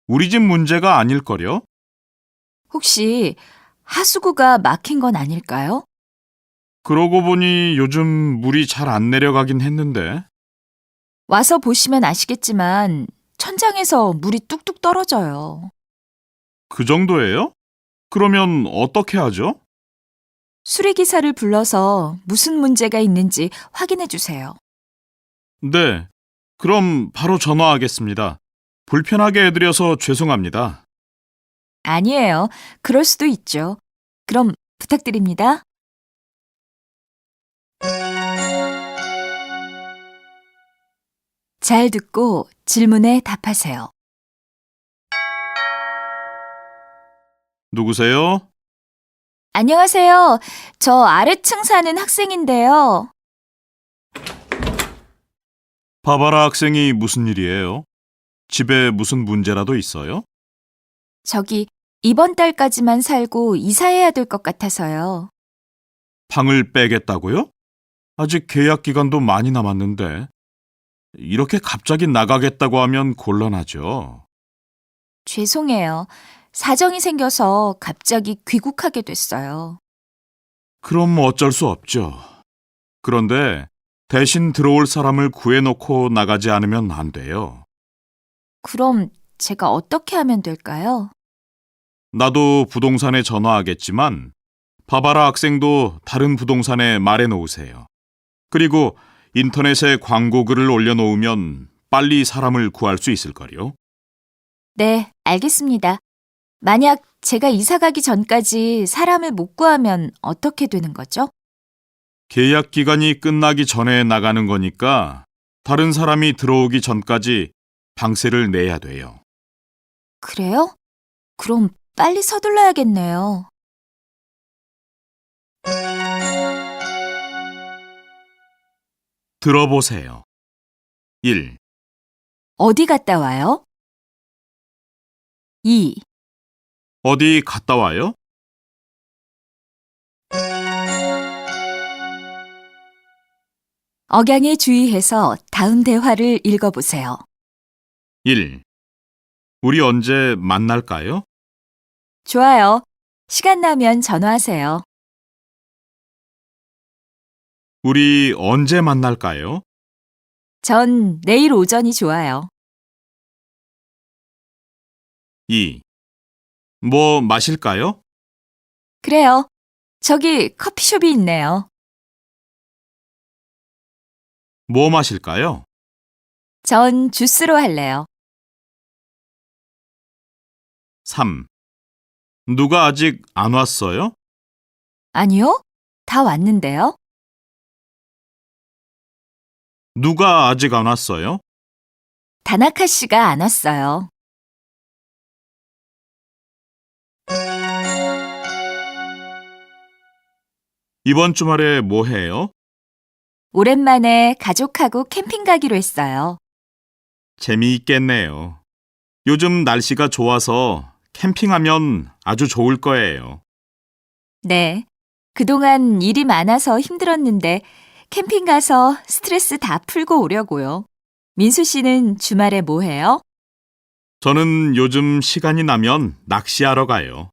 우리 집 문제가 아닐걸요? 혹시 하수구가 막힌 건 아닐까요? 그러고 보니 요즘 물이 잘 안 내려가긴 했는데. 와서 보시면 아시겠지만 천장에서 물이 뚝뚝 떨어져요. 그 정도예요? 그러면 어떻게 하죠? 수리기사를 불러서 무슨 문제가 있는지 확인해 주세요. 네, 그럼 바로 전화하겠습니다. 불편하게 해드려서 죄송합니다. 아니에요. 그럴 수도 있죠. 그럼 부탁드립니다. 잘 듣고 질문에 답하세요. 누구세요? 안녕하세요. 저 아래층 사는 학생인데요. 바바라 학생이 무슨 일이에요? 집에 무슨 문제라도 있어요? 저기 이번 달까지만 살고 이사해야 될 것 같아서요. 방을 빼겠다고요? 아직 계약 기간도 많이 남았는데. 이렇게 갑자기 나가겠다고 하면 곤란하죠. 죄송해요. 사정이 생겨서 갑자기 귀국하게 됐어요. 그럼 어쩔 수 없죠. 그런데 대신 들어올 사람을 구해놓고 나가지 않으면 안 돼요. 그럼 제가 어떻게 하면 될까요? 나도 부동산에 전화하겠지만 바바라 학생도 다른 부동산에 말해놓으세요. 그리고 인터넷에 광고 글을 올려놓으면 빨리 사람을 구할 수 있을걸요. 네, 알겠습니다. 만약 제가 이사 가기 전까지 사람을 못 구하면 어떻게 되는 거죠? 계약 기간이 끝나기 전에 나가는 거니까 다른 사람이 들어오기 전까지 방세를 내야 돼요. 그래요? 그럼 빨리 서둘러야겠네요. 들어보세요. 1. 어디 갔다 와요? 2. 어디 갔다 와요? 억양에 주의해서 다음 대화를 읽어보세요. 1. 우리 언제 만날까요? 좋아요. 시간 나면 전화하세요. 우리 언제 만날까요? 전 내일 오전이 좋아요. 2. 뭐 마실까요? 그래요. 저기 커피숍이 있네요. 뭐 마실까요? 전 주스로 할래요. 3. 누가 아직 안 왔어요? 아니요? 다 왔는데요? 누가 아직 안 왔어요? 다나카 씨가 안 왔어요. 이번 주말에 뭐 해요? 오랜만에 가족하고 캠핑 가기로 했어요. 재미있겠네요. 요즘 날씨가 좋아서 캠핑하면 아주 좋을 거예요. 네. 그동안 일이 많아서 힘들었는데 캠핑 가서 스트레스 다 풀고 오려고요. 민수 씨는 주말에 뭐 해요? 저는 요즘 시간이 나면 낚시하러 가요.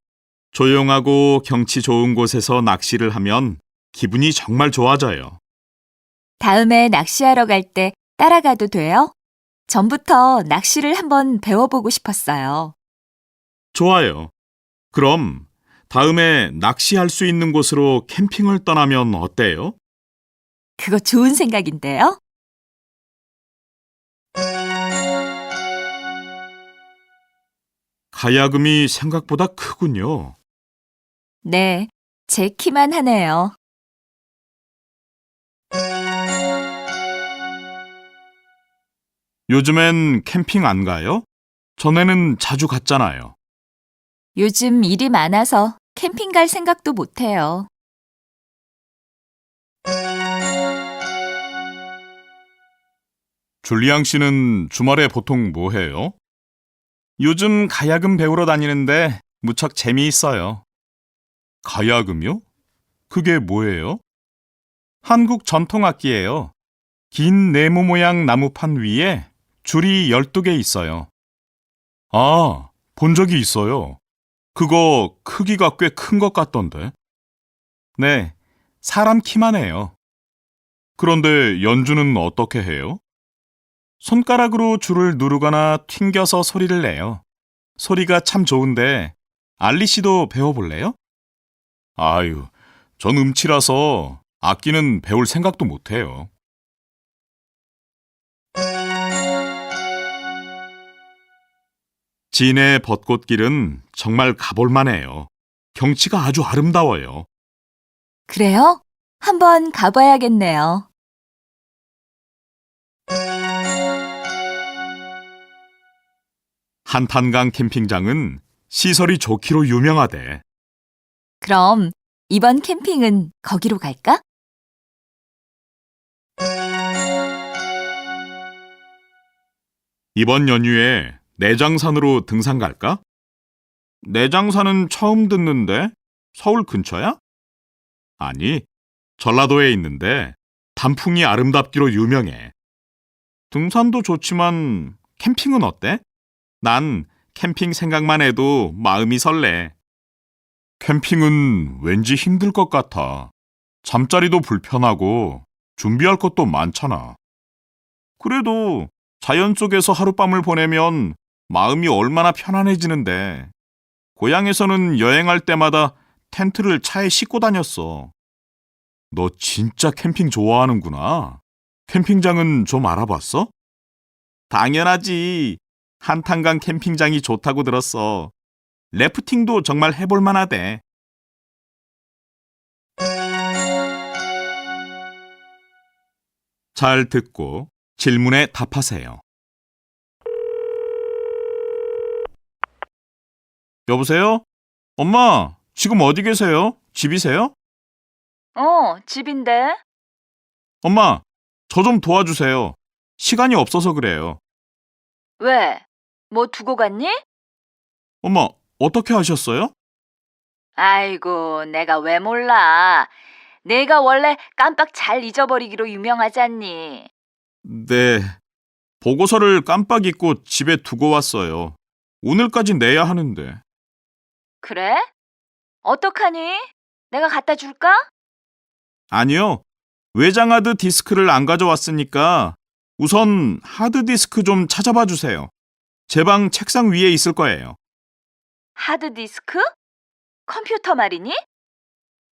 조용하고 경치 좋은 곳에서 낚시를 하면 기분이 정말 좋아져요. 다음에 낚시하러 갈 때 따라가도 돼요? 전부터 낚시를 한번 배워보고 싶었어요. 좋아요. 그럼 다음에 낚시할 수 있는 곳으로 캠핑을 떠나면 어때요? 그거 좋은 생각인데요? 가야금이 생각보다 크군요. 네, 제 키만 하네요. 요즘엔 캠핑 안 가요? 전에는 자주 갔잖아요. 요즘 일이 많아서 캠핑 갈 생각도 못 해요. 줄리앙 씨는 주말에 보통 뭐 해요? 요즘 가야금 배우러 다니는데 무척 재미있어요. 가야금요? 그게 뭐예요? 한국 전통악기예요. 긴 네모 모양 나무판 위에 줄이 12개 있어요. 아, 본 적이 있어요. 그거 크기가 꽤 큰 것 같던데. 네, 사람 키만 해요. 그런데 연주는 어떻게 해요? 손가락으로 줄을 누르거나 튕겨서 소리를 내요. 소리가 참 좋은데 알리 씨도 배워볼래요? 아유, 전 음치라서 악기는 배울 생각도 못해요. 진해 벚꽃길은 정말 가볼만해요. 경치가 아주 아름다워요. 그래요? 한번 가봐야겠네요. 한탄강 캠핑장은 시설이 좋기로 유명하대. 그럼 이번 캠핑은 거기로 갈까? 이번 연휴에 내장산으로 등산 갈까? 내장산은 처음 듣는데 서울 근처야? 아니, 전라도에 있는데 단풍이 아름답기로 유명해. 등산도 좋지만 캠핑은 어때? 난 캠핑 생각만 해도 마음이 설레. 캠핑은 왠지 힘들 것 같아. 잠자리도 불편하고 준비할 것도 많잖아. 그래도 자연 속에서 하룻밤을 보내면 마음이 얼마나 편안해지는데. 고향에서는 여행할 때마다 텐트를 차에 싣고 다녔어. 너 진짜 캠핑 좋아하는구나. 캠핑장은 좀 알아봤어? 당연하지. 한탄강 캠핑장이 좋다고 들었어. 래프팅도 정말 해볼 만하대. 잘 듣고 질문에 답하세요. 여보세요? 엄마, 지금 어디 계세요? 집이세요? 집인데. 엄마, 저 좀 도와주세요. 시간이 없어서 그래요. 왜? 뭐 두고 갔니? 엄마, 어떻게 하셨어요? 아이고, 내가 왜 몰라. 내가 원래 깜빡 잘 잊어버리기로 유명하잖니. 네, 보고서를 깜빡 잊고 집에 두고 왔어요. 오늘까지 내야 하는데. 그래? 어떡하니? 내가 갖다 줄까? 아니요, 외장 하드 디스크를 안 가져왔으니까 우선 하드 디스크 좀 찾아봐 주세요. 제 방 책상 위에 있을 거예요. 하드디스크? 컴퓨터 말이니?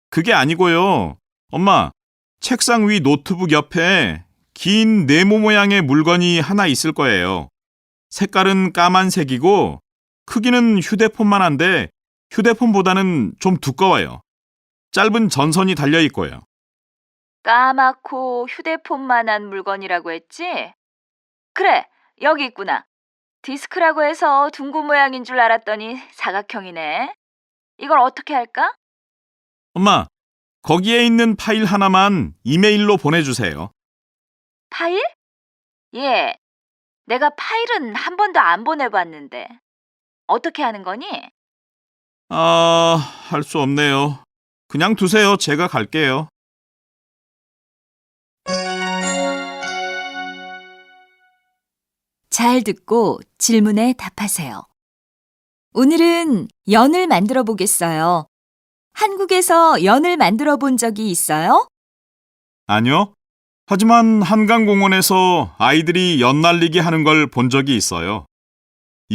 그게 아니고요. 엄마, 책상 위 노트북 옆에 긴 네모 모양의 물건이 하나 있을 거예요. 색깔은 까만색이고 크기는 휴대폰만 한데 휴대폰보다는 좀 두꺼워요. 짧은 전선이 달려 있고요. 까맣고 휴대폰만한 물건이라고 했지? 그래, 여기 있구나. 디스크라고 해서 둥근 모양인 줄 알았더니 사각형이네. 이걸 어떻게 할까? 엄마, 거기에 있는 파일 하나만 이메일로 보내주세요. 파일? 예, 내가 파일은 한 번도 안 보내봤는데. 어떻게 하는 거니? 할 수 없네요. 그냥 두세요. 제가 갈게요. 잘 듣고 질문에 답하세요. 오늘은 연을 만들어 보겠어요. 한국에서 연을 만들어 본 적이 있어요? 아니요. 하지만 한강공원에서 아이들이 연 날리기 하는 걸 본 적이 있어요.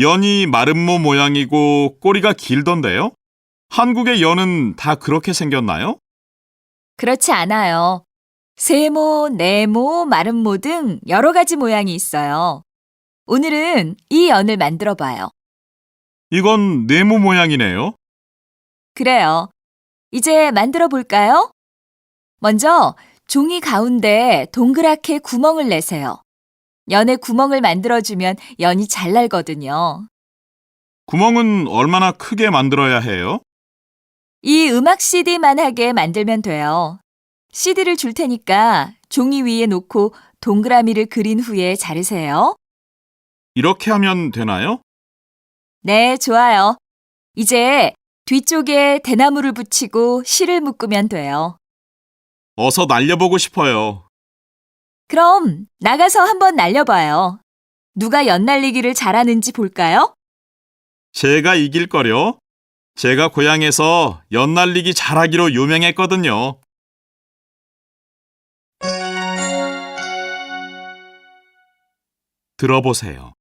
연이 마름모 모양이고 꼬리가 길던데요? 한국의 연은 다 그렇게 생겼나요? 그렇지 않아요. 세모, 네모, 마름모 등 여러 가지 모양이 있어요. 오늘은 이 연을 만들어 봐요. 이건 네모 모양이네요. 그래요. 이제 만들어 볼까요? 먼저 종이 가운데 동그랗게 구멍을 내세요. 연에 구멍을 만들어주면 연이 잘 날거든요. 구멍은 얼마나 크게 만들어야 해요? 이 음악 CD만 하게 만들면 돼요. CD를 줄 테니까 종이 위에 놓고 동그라미를 그린 후에 자르세요. 이렇게 하면 되나요? 네, 좋아요. 이제 뒤쪽에 대나무를 붙이고 실을 묶으면 돼요. 어서 날려보고 싶어요. 그럼 나가서 한번 날려봐요. 누가 연 날리기를 잘하는지 볼까요? 제가 이길 거려. 제가 고향에서 연 날리기 잘하기로 유명했거든요. 들어보세요.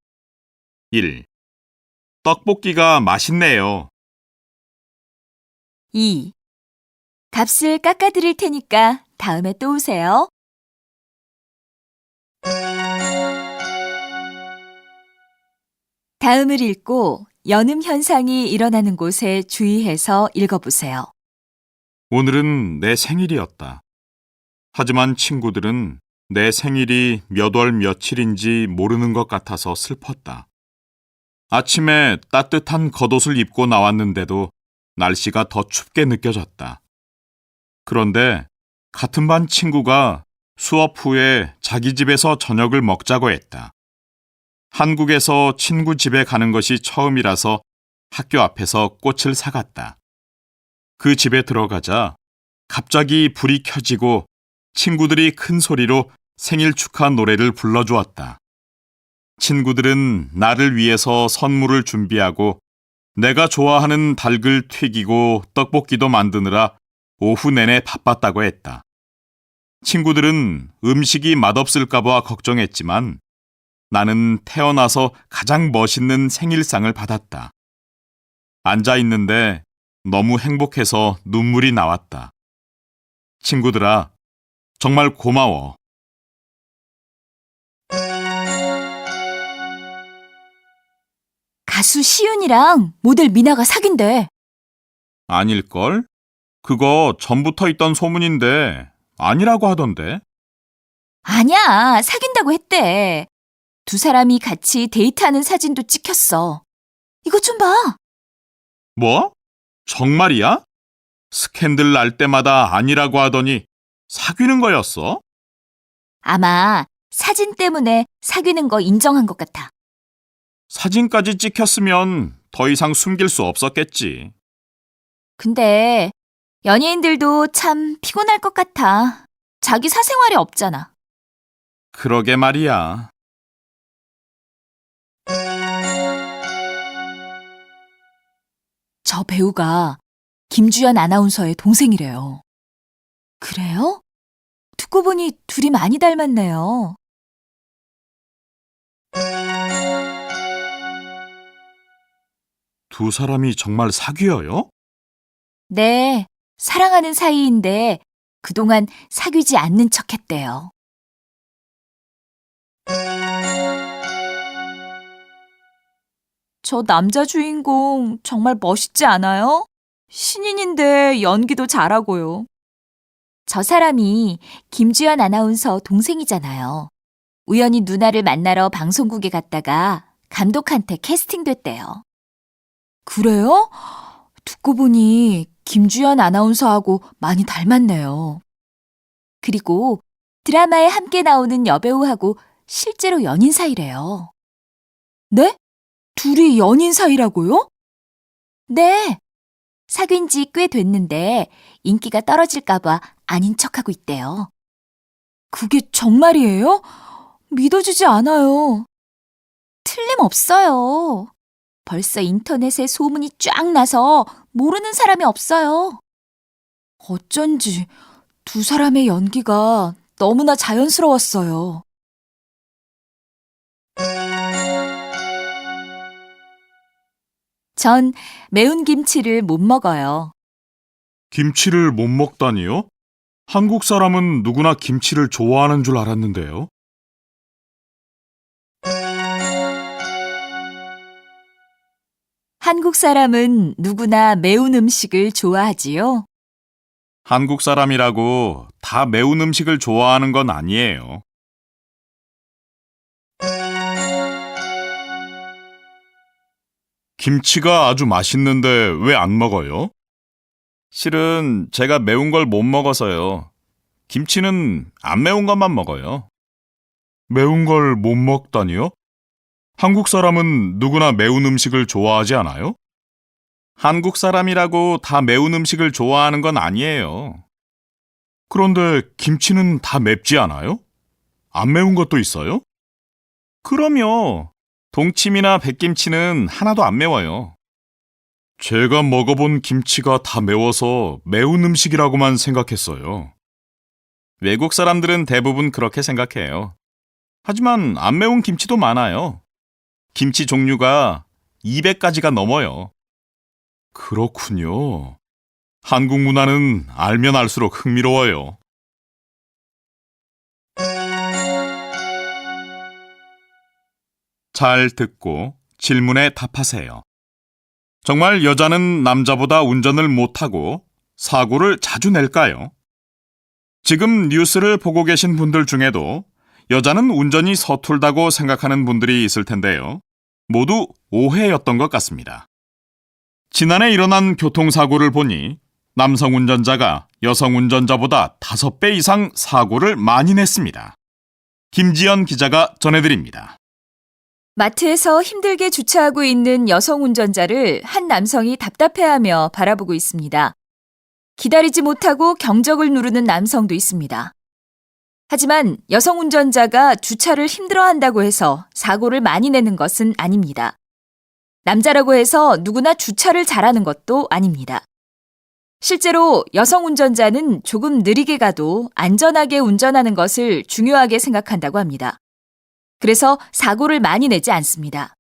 1. 떡볶이가 맛있네요. 2. 값을 깎아드릴 테니까 다음에 또 오세요. 다음을 읽고 연음 현상이 일어나는 곳에 주의해서 읽어보세요. 오늘은 내 생일이었다. 하지만 친구들은 내 생일이 몇 월 며칠인지 모르는 것 같아서 슬펐다. 아침에 따뜻한 겉옷을 입고 나왔는데도 날씨가 더 춥게 느껴졌다. 그런데 같은 반 친구가 수업 후에 자기 집에서 저녁을 먹자고 했다. 한국에서 친구 집에 가는 것이 처음이라서 학교 앞에서 꽃을 사갔다. 그 집에 들어가자 갑자기 불이 켜지고 친구들이 큰 소리로 생일 축하 노래를 불러주었다. 친구들은 나를 위해서 선물을 준비하고 내가 좋아하는 닭을 튀기고 떡볶이도 만드느라 오후 내내 바빴다고 했다. 친구들은 음식이 맛없을까봐 걱정했지만 나는 태어나서 가장 멋있는 생일상을 받았다. 앉아 있는데 너무 행복해서 눈물이 나왔다. 친구들아, 정말 고마워. 가수 시윤이랑 모델 미나가 사귄대. 아닐걸? 그거 전부터 있던 소문인데 아니라고 하던데. 아니야, 사귄다고 했대. 두 사람이 같이 데이트하는 사진도 찍혔어. 이것 좀 봐. 뭐? 정말이야? 스캔들 날 때마다 아니라고 하더니 사귀는 거였어? 아마 사진 때문에 사귀는 거 인정한 것 같아. 사진까지 찍혔으면 더 이상 숨길 수 없었겠지. 근데 연예인들도 참 피곤할 것 같아. 자기 사생활이 없잖아. 그러게 말이야. 저 배우가 김주연 아나운서의 동생이래요. 그래요? 듣고 보니 둘이 많이 닮았네요. 두 사람이 정말 사귀어요? 네, 사랑하는 사이인데 그동안 사귀지 않는 척 했대요. 저 남자 주인공 정말 멋있지 않아요? 신인인데 연기도 잘하고요. 저 사람이 김주연 아나운서 동생이잖아요. 우연히 누나를 만나러 방송국에 갔다가 감독한테 캐스팅됐대요. 그래요? 듣고 보니 김주연 아나운서하고 많이 닮았네요. 그리고 드라마에 함께 나오는 여배우하고 실제로 연인 사이래요. 네? 둘이 연인 사이라고요? 네. 사귄 지 꽤 됐는데 인기가 떨어질까봐 아닌 척하고 있대요. 그게 정말이에요? 믿어지지 않아요. 틀림없어요. 벌써 인터넷에 소문이 쫙 나서 모르는 사람이 없어요. 어쩐지 두 사람의 연기가 너무나 자연스러웠어요. 전 매운 김치를 못 먹어요. 김치를 못 먹다니요? 한국 사람은 누구나 김치를 좋아하는 줄 알았는데요. 한국 사람은 누구나 매운 음식을 좋아하지요. 한국 사람이라고 다 매운 음식을 좋아하는 건 아니에요. 김치가 아주 맛있는데 왜 안 먹어요? 실은 제가 매운 걸 못 먹어서요. 김치는 안 매운 것만 먹어요. 매운 걸 못 먹다니요? 한국 사람은 누구나 매운 음식을 좋아하지 않아요? 한국 사람이라고 다 매운 음식을 좋아하는 건 아니에요. 그런데 김치는 다 맵지 않아요? 안 매운 것도 있어요? 그럼요. 동치미나 백김치는 하나도 안 매워요. 제가 먹어본 김치가 다 매워서 매운 음식이라고만 생각했어요. 외국 사람들은 대부분 그렇게 생각해요. 하지만 안 매운 김치도 많아요. 김치 종류가 200가지가 넘어요. 그렇군요. 한국 문화는 알면 알수록 흥미로워요. 잘 듣고 질문에 답하세요. 정말 여자는 남자보다 운전을 못하고 사고를 자주 낼까요? 지금 뉴스를 보고 계신 분들 중에도 여자는 운전이 서툴다고 생각하는 분들이 있을 텐데요. 모두 오해였던 것 같습니다. 지난해 일어난 교통사고를 보니 남성 운전자가 여성 운전자보다 5배 이상 사고를 많이 냈습니다. 김지연 기자가 전해드립니다. 마트에서 힘들게 주차하고 있는 여성 운전자를 한 남성이 답답해하며 바라보고 있습니다. 기다리지 못하고 경적을 누르는 남성도 있습니다. 하지만 여성 운전자가 주차를 힘들어한다고 해서 사고를 많이 내는 것은 아닙니다. 남자라고 해서 누구나 주차를 잘하는 것도 아닙니다. 실제로 여성 운전자는 조금 느리게 가도 안전하게 운전하는 것을 중요하게 생각한다고 합니다. 그래서 사고를 많이 내지 않습니다.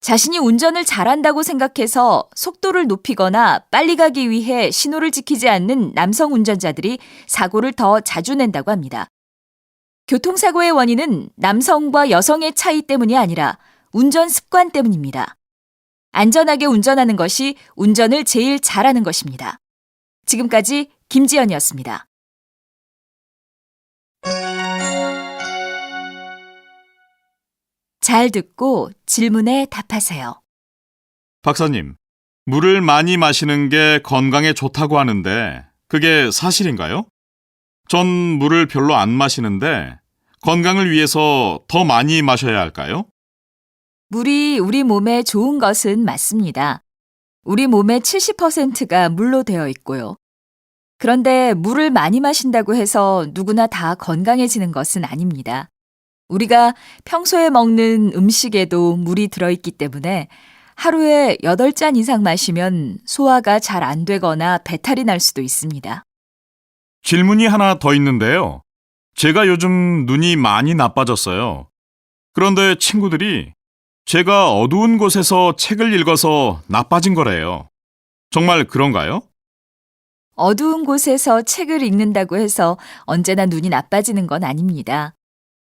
자신이 운전을 잘한다고 생각해서 속도를 높이거나 빨리 가기 위해 신호를 지키지 않는 남성 운전자들이 사고를 더 자주 낸다고 합니다. 교통사고의 원인은 남성과 여성의 차이 때문이 아니라 운전 습관 때문입니다. 안전하게 운전하는 것이 운전을 제일 잘하는 것입니다. 지금까지 김지연이었습니다. 잘 듣고 질문에 답하세요. 박사님, 물을 많이 마시는 게 건강에 좋다고 하는데 그게 사실인가요? 전 물을 별로 안 마시는데 건강을 위해서 더 많이 마셔야 할까요? 물이 우리 몸에 좋은 것은 맞습니다. 우리 몸의 70%가 물로 되어 있고요. 그런데 물을 많이 마신다고 해서 누구나 다 건강해지는 것은 아닙니다. 우리가 평소에 먹는 음식에도 물이 들어있기 때문에 하루에 8잔 이상 마시면 소화가 잘 안 되거나 배탈이 날 수도 있습니다. 질문이 하나 더 있는데요. 제가 요즘 눈이 많이 나빠졌어요. 그런데 친구들이 제가 어두운 곳에서 책을 읽어서 나빠진 거래요. 정말 그런가요? 어두운 곳에서 책을 읽는다고 해서 언제나 눈이 나빠지는 건 아닙니다.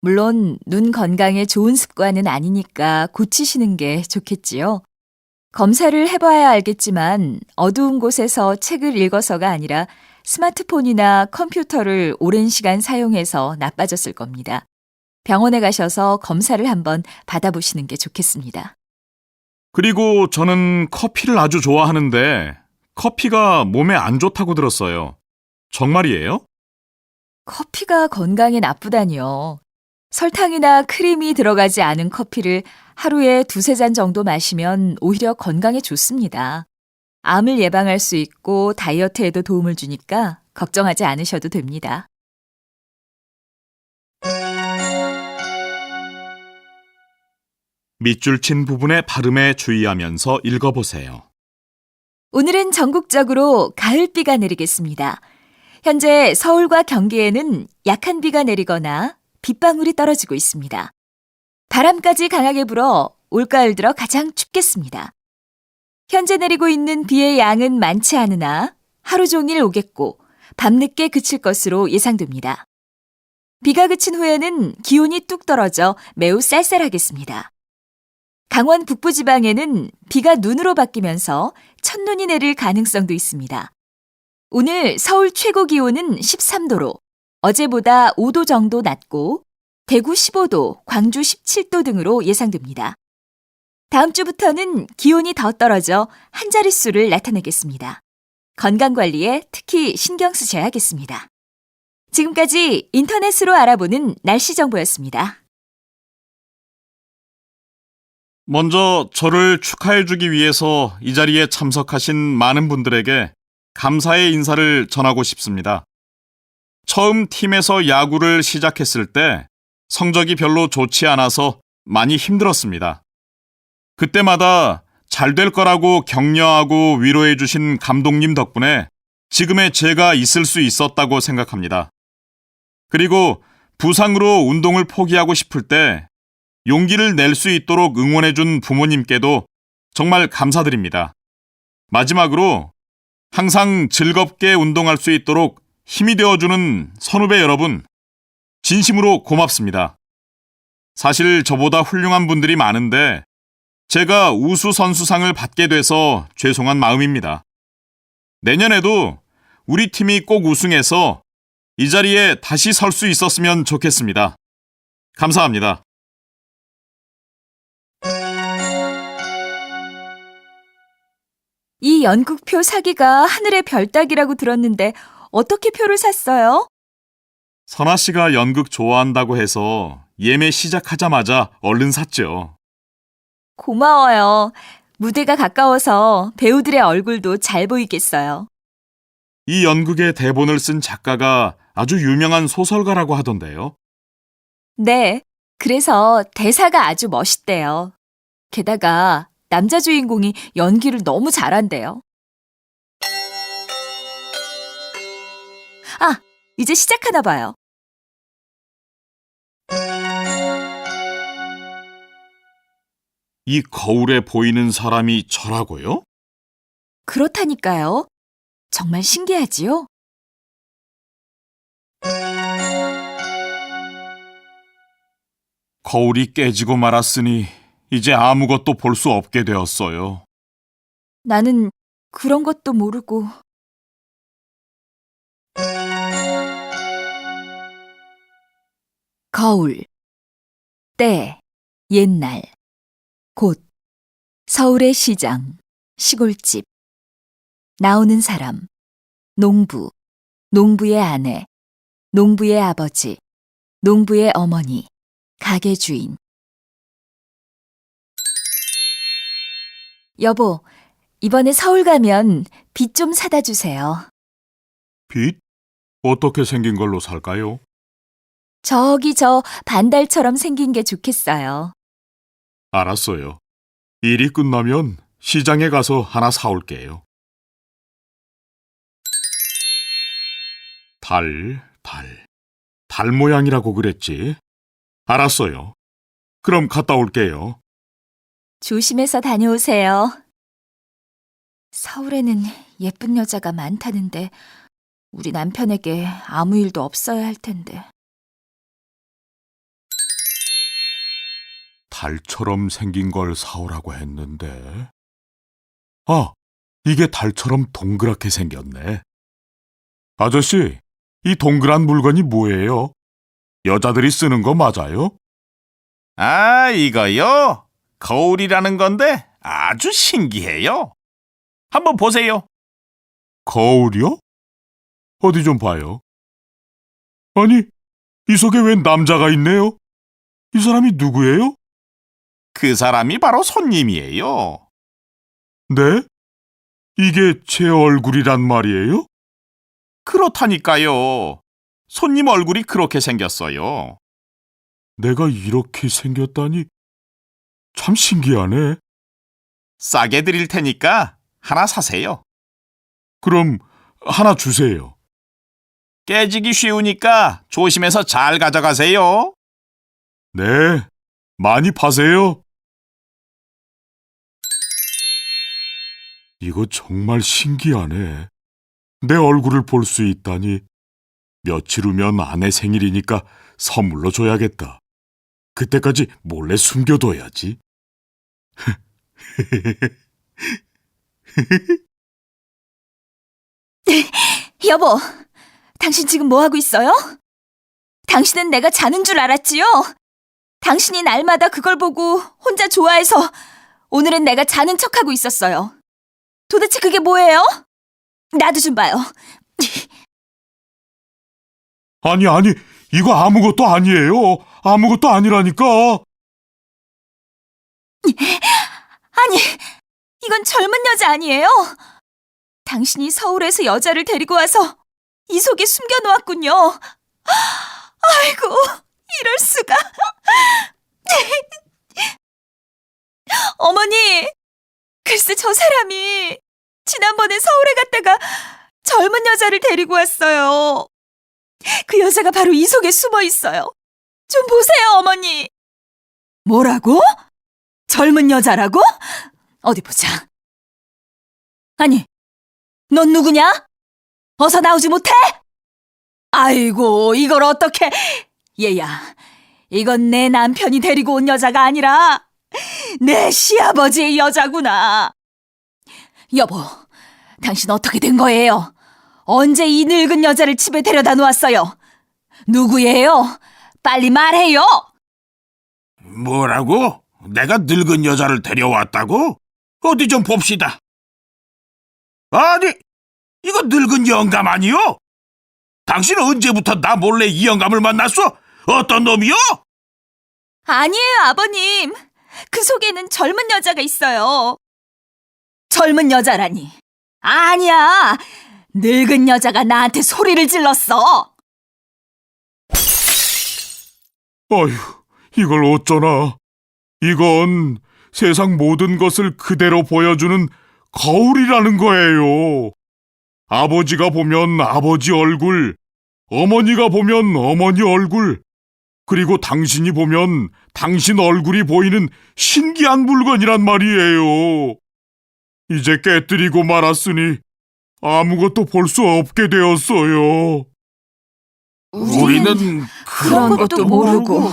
물론 눈 건강에 좋은 습관은 아니니까 고치시는 게 좋겠지요. 검사를 해봐야 알겠지만 어두운 곳에서 책을 읽어서가 아니라 스마트폰이나 컴퓨터를 오랜 시간 사용해서 나빠졌을 겁니다. 병원에 가셔서 검사를 한번 받아보시는 게 좋겠습니다. 그리고 저는 커피를 아주 좋아하는데 커피가 몸에 안 좋다고 들었어요. 정말이에요? 커피가 건강에 나쁘다니요. 설탕이나 크림이 들어가지 않은 커피를 하루에 두세 잔 정도 마시면 오히려 건강에 좋습니다. 암을 예방할 수 있고 다이어트에도 도움을 주니까 걱정하지 않으셔도 됩니다. 밑줄 친 부분의 발음에 주의하면서 읽어보세요. 오늘은 전국적으로 가을비가 내리겠습니다. 현재 서울과 경기에는 약한 비가 내리거나 빗방울이 떨어지고 있습니다. 바람까지 강하게 불어 올가을 들어 가장 춥겠습니다. 현재 내리고 있는 비의 양은 많지 않으나 하루 종일 오겠고 밤늦게 그칠 것으로 예상됩니다. 비가 그친 후에는 기온이 뚝 떨어져 매우 쌀쌀하겠습니다. 강원 북부지방에는 비가 눈으로 바뀌면서 첫눈이 내릴 가능성도 있습니다. 오늘 서울 최고 기온은 13도로 어제보다 5도 정도 낮고 대구 15도, 광주 17도 등으로 예상됩니다. 다음 주부터는 기온이 더 떨어져 한 자릿수를 나타내겠습니다. 건강관리에 특히 신경 쓰셔야겠습니다. 지금까지 인터넷으로 알아보는 날씨 정보였습니다. 먼저 저를 축하해주기 위해서 이 자리에 참석하신 많은 분들에게 감사의 인사를 전하고 싶습니다. 처음 팀에서 야구를 시작했을 때 성적이 별로 좋지 않아서 많이 힘들었습니다. 그때마다 잘 될 거라고 격려하고 위로해 주신 감독님 덕분에 지금의 제가 있을 수 있었다고 생각합니다. 그리고 부상으로 운동을 포기하고 싶을 때 용기를 낼 수 있도록 응원해 준 부모님께도 정말 감사드립니다. 마지막으로 항상 즐겁게 운동할 수 있도록 힘이 되어주는 선후배 여러분, 진심으로 고맙습니다. 사실 저보다 훌륭한 분들이 많은데 제가 우수 선수상을 받게 돼서 죄송한 마음입니다. 내년에도 우리 팀이 꼭 우승해서 이 자리에 다시 설 수 있었으면 좋겠습니다. 감사합니다. 이 연극표 사기가 하늘의 별 따기라고 들었는데 어떻게 표를 샀어요? 선아 씨가 연극 좋아한다고 해서 예매 시작하자마자 얼른 샀죠. 고마워요. 무대가 가까워서 배우들의 얼굴도 잘 보이겠어요. 이 연극의 대본을 쓴 작가가 아주 유명한 소설가라고 하던데요. 네, 그래서 대사가 아주 멋있대요. 게다가 남자 주인공이 연기를 너무 잘한대요. 아, 이제 시작하나 봐요. 이 거울에 보이는 사람이 저라고요? 그렇다니까요. 정말 신기하지요? 거울이 깨지고 말았으니 이제 아무것도 볼 수 없게 되었어요. 나는 그런 것도 모르고. 거울, 때, 옛날, 곳, 서울의 시장, 시골집, 나오는 사람, 농부, 농부의 아내, 농부의 아버지, 농부의 어머니, 가게 주인. 여보, 이번에 서울 가면 빗 좀 사다 주세요. 빛? 어떻게 생긴 걸로 살까요? 저기 저 반달처럼 생긴 게 좋겠어요. 알았어요. 일이 끝나면 시장에 가서 하나 사올게요. 달 모양이라고 그랬지? 알았어요. 그럼 갔다 올게요. 조심해서 다녀오세요. 서울에는 예쁜 여자가 많다는데 우리 남편에게 아무 일도 없어야 할 텐데. 달처럼 생긴 걸 사오라고 했는데. 아, 이게 달처럼 동그랗게 생겼네. 아저씨, 이 동그란 물건이 뭐예요? 여자들이 쓰는 거 맞아요? 아, 이거요? 거울이라는 건데 아주 신기해요. 한번 보세요. 거울이요? 어디 좀 봐요. 아니, 이 속에 웬 남자가 있네요? 이 사람이 누구예요? 그 사람이 바로 손님이에요. 네? 이게 제 얼굴이란 말이에요? 그렇다니까요. 손님 얼굴이 그렇게 생겼어요. 내가 이렇게 생겼다니 참 신기하네. 싸게 드릴 테니까 하나 사세요. 그럼 하나 주세요. 깨지기 쉬우니까 조심해서 잘 가져가세요. 네, 많이 파세요. 이거 정말 신기하네. 내 얼굴을 볼 수 있다니. 며칠 후면 아내 생일이니까 선물로 줘야겠다. 그때까지 몰래 숨겨둬야지. 여보, 당신 지금 뭐 하고 있어요? 당신은 내가 자는 줄 알았지요? 당신이 날마다 그걸 보고 혼자 좋아해서 오늘은 내가 자는 척하고 있었어요. 도대체 그게 뭐예요? 나도 좀 봐요. 아니, 이거 아무것도 아니에요. 아무것도 아니라니까. 아니, 이건 젊은 여자 아니에요? 당신이 서울에서 여자를 데리고 와서 이 속에 숨겨놓았군요. 아이고, 이럴 수가. 어머니, 글쎄 저 사람이 지난번에 서울에 갔다가 젊은 여자를 데리고 왔어요. 그 여자가 바로 이 속에 숨어 있어요. 좀 보세요, 어머니. 뭐라고? 젊은 여자라고? 어디 보자. 아니, 넌 누구냐? 어서 나오지 못해? 아이고, 이걸 어떻게... 얘야, 이건 내 남편이 데리고 온 여자가 아니라 내 시아버지의 여자구나. 여보, 당신 어떻게 된 거예요? 언제 이 늙은 여자를 집에 데려다 놓았어요? 누구예요? 빨리 말해요. 뭐라고? 내가 늙은 여자를 데려왔다고? 어디 좀 봅시다. 아니, 이거 늙은 영감 아니요? 당신은 언제부터 나 몰래 이 영감을 만났어? 어떤 놈이요? 아니에요, 아버님. 그 속에는 젊은 여자가 있어요. 젊은 여자라니. 아니야. 늙은 여자가 나한테 소리를 질렀어. 아휴, 이걸 어쩌나. 이건 세상 모든 것을 그대로 보여주는 거울이라는 거예요. 아버지가 보면 아버지 얼굴, 어머니가 보면 어머니 얼굴, 그리고 당신이 보면 당신 얼굴이 보이는 신기한 물건이란 말이에요. 이제 깨뜨리고 말았으니 아무것도 볼 수 없게 되었어요. 우리는 그런 것도 모르고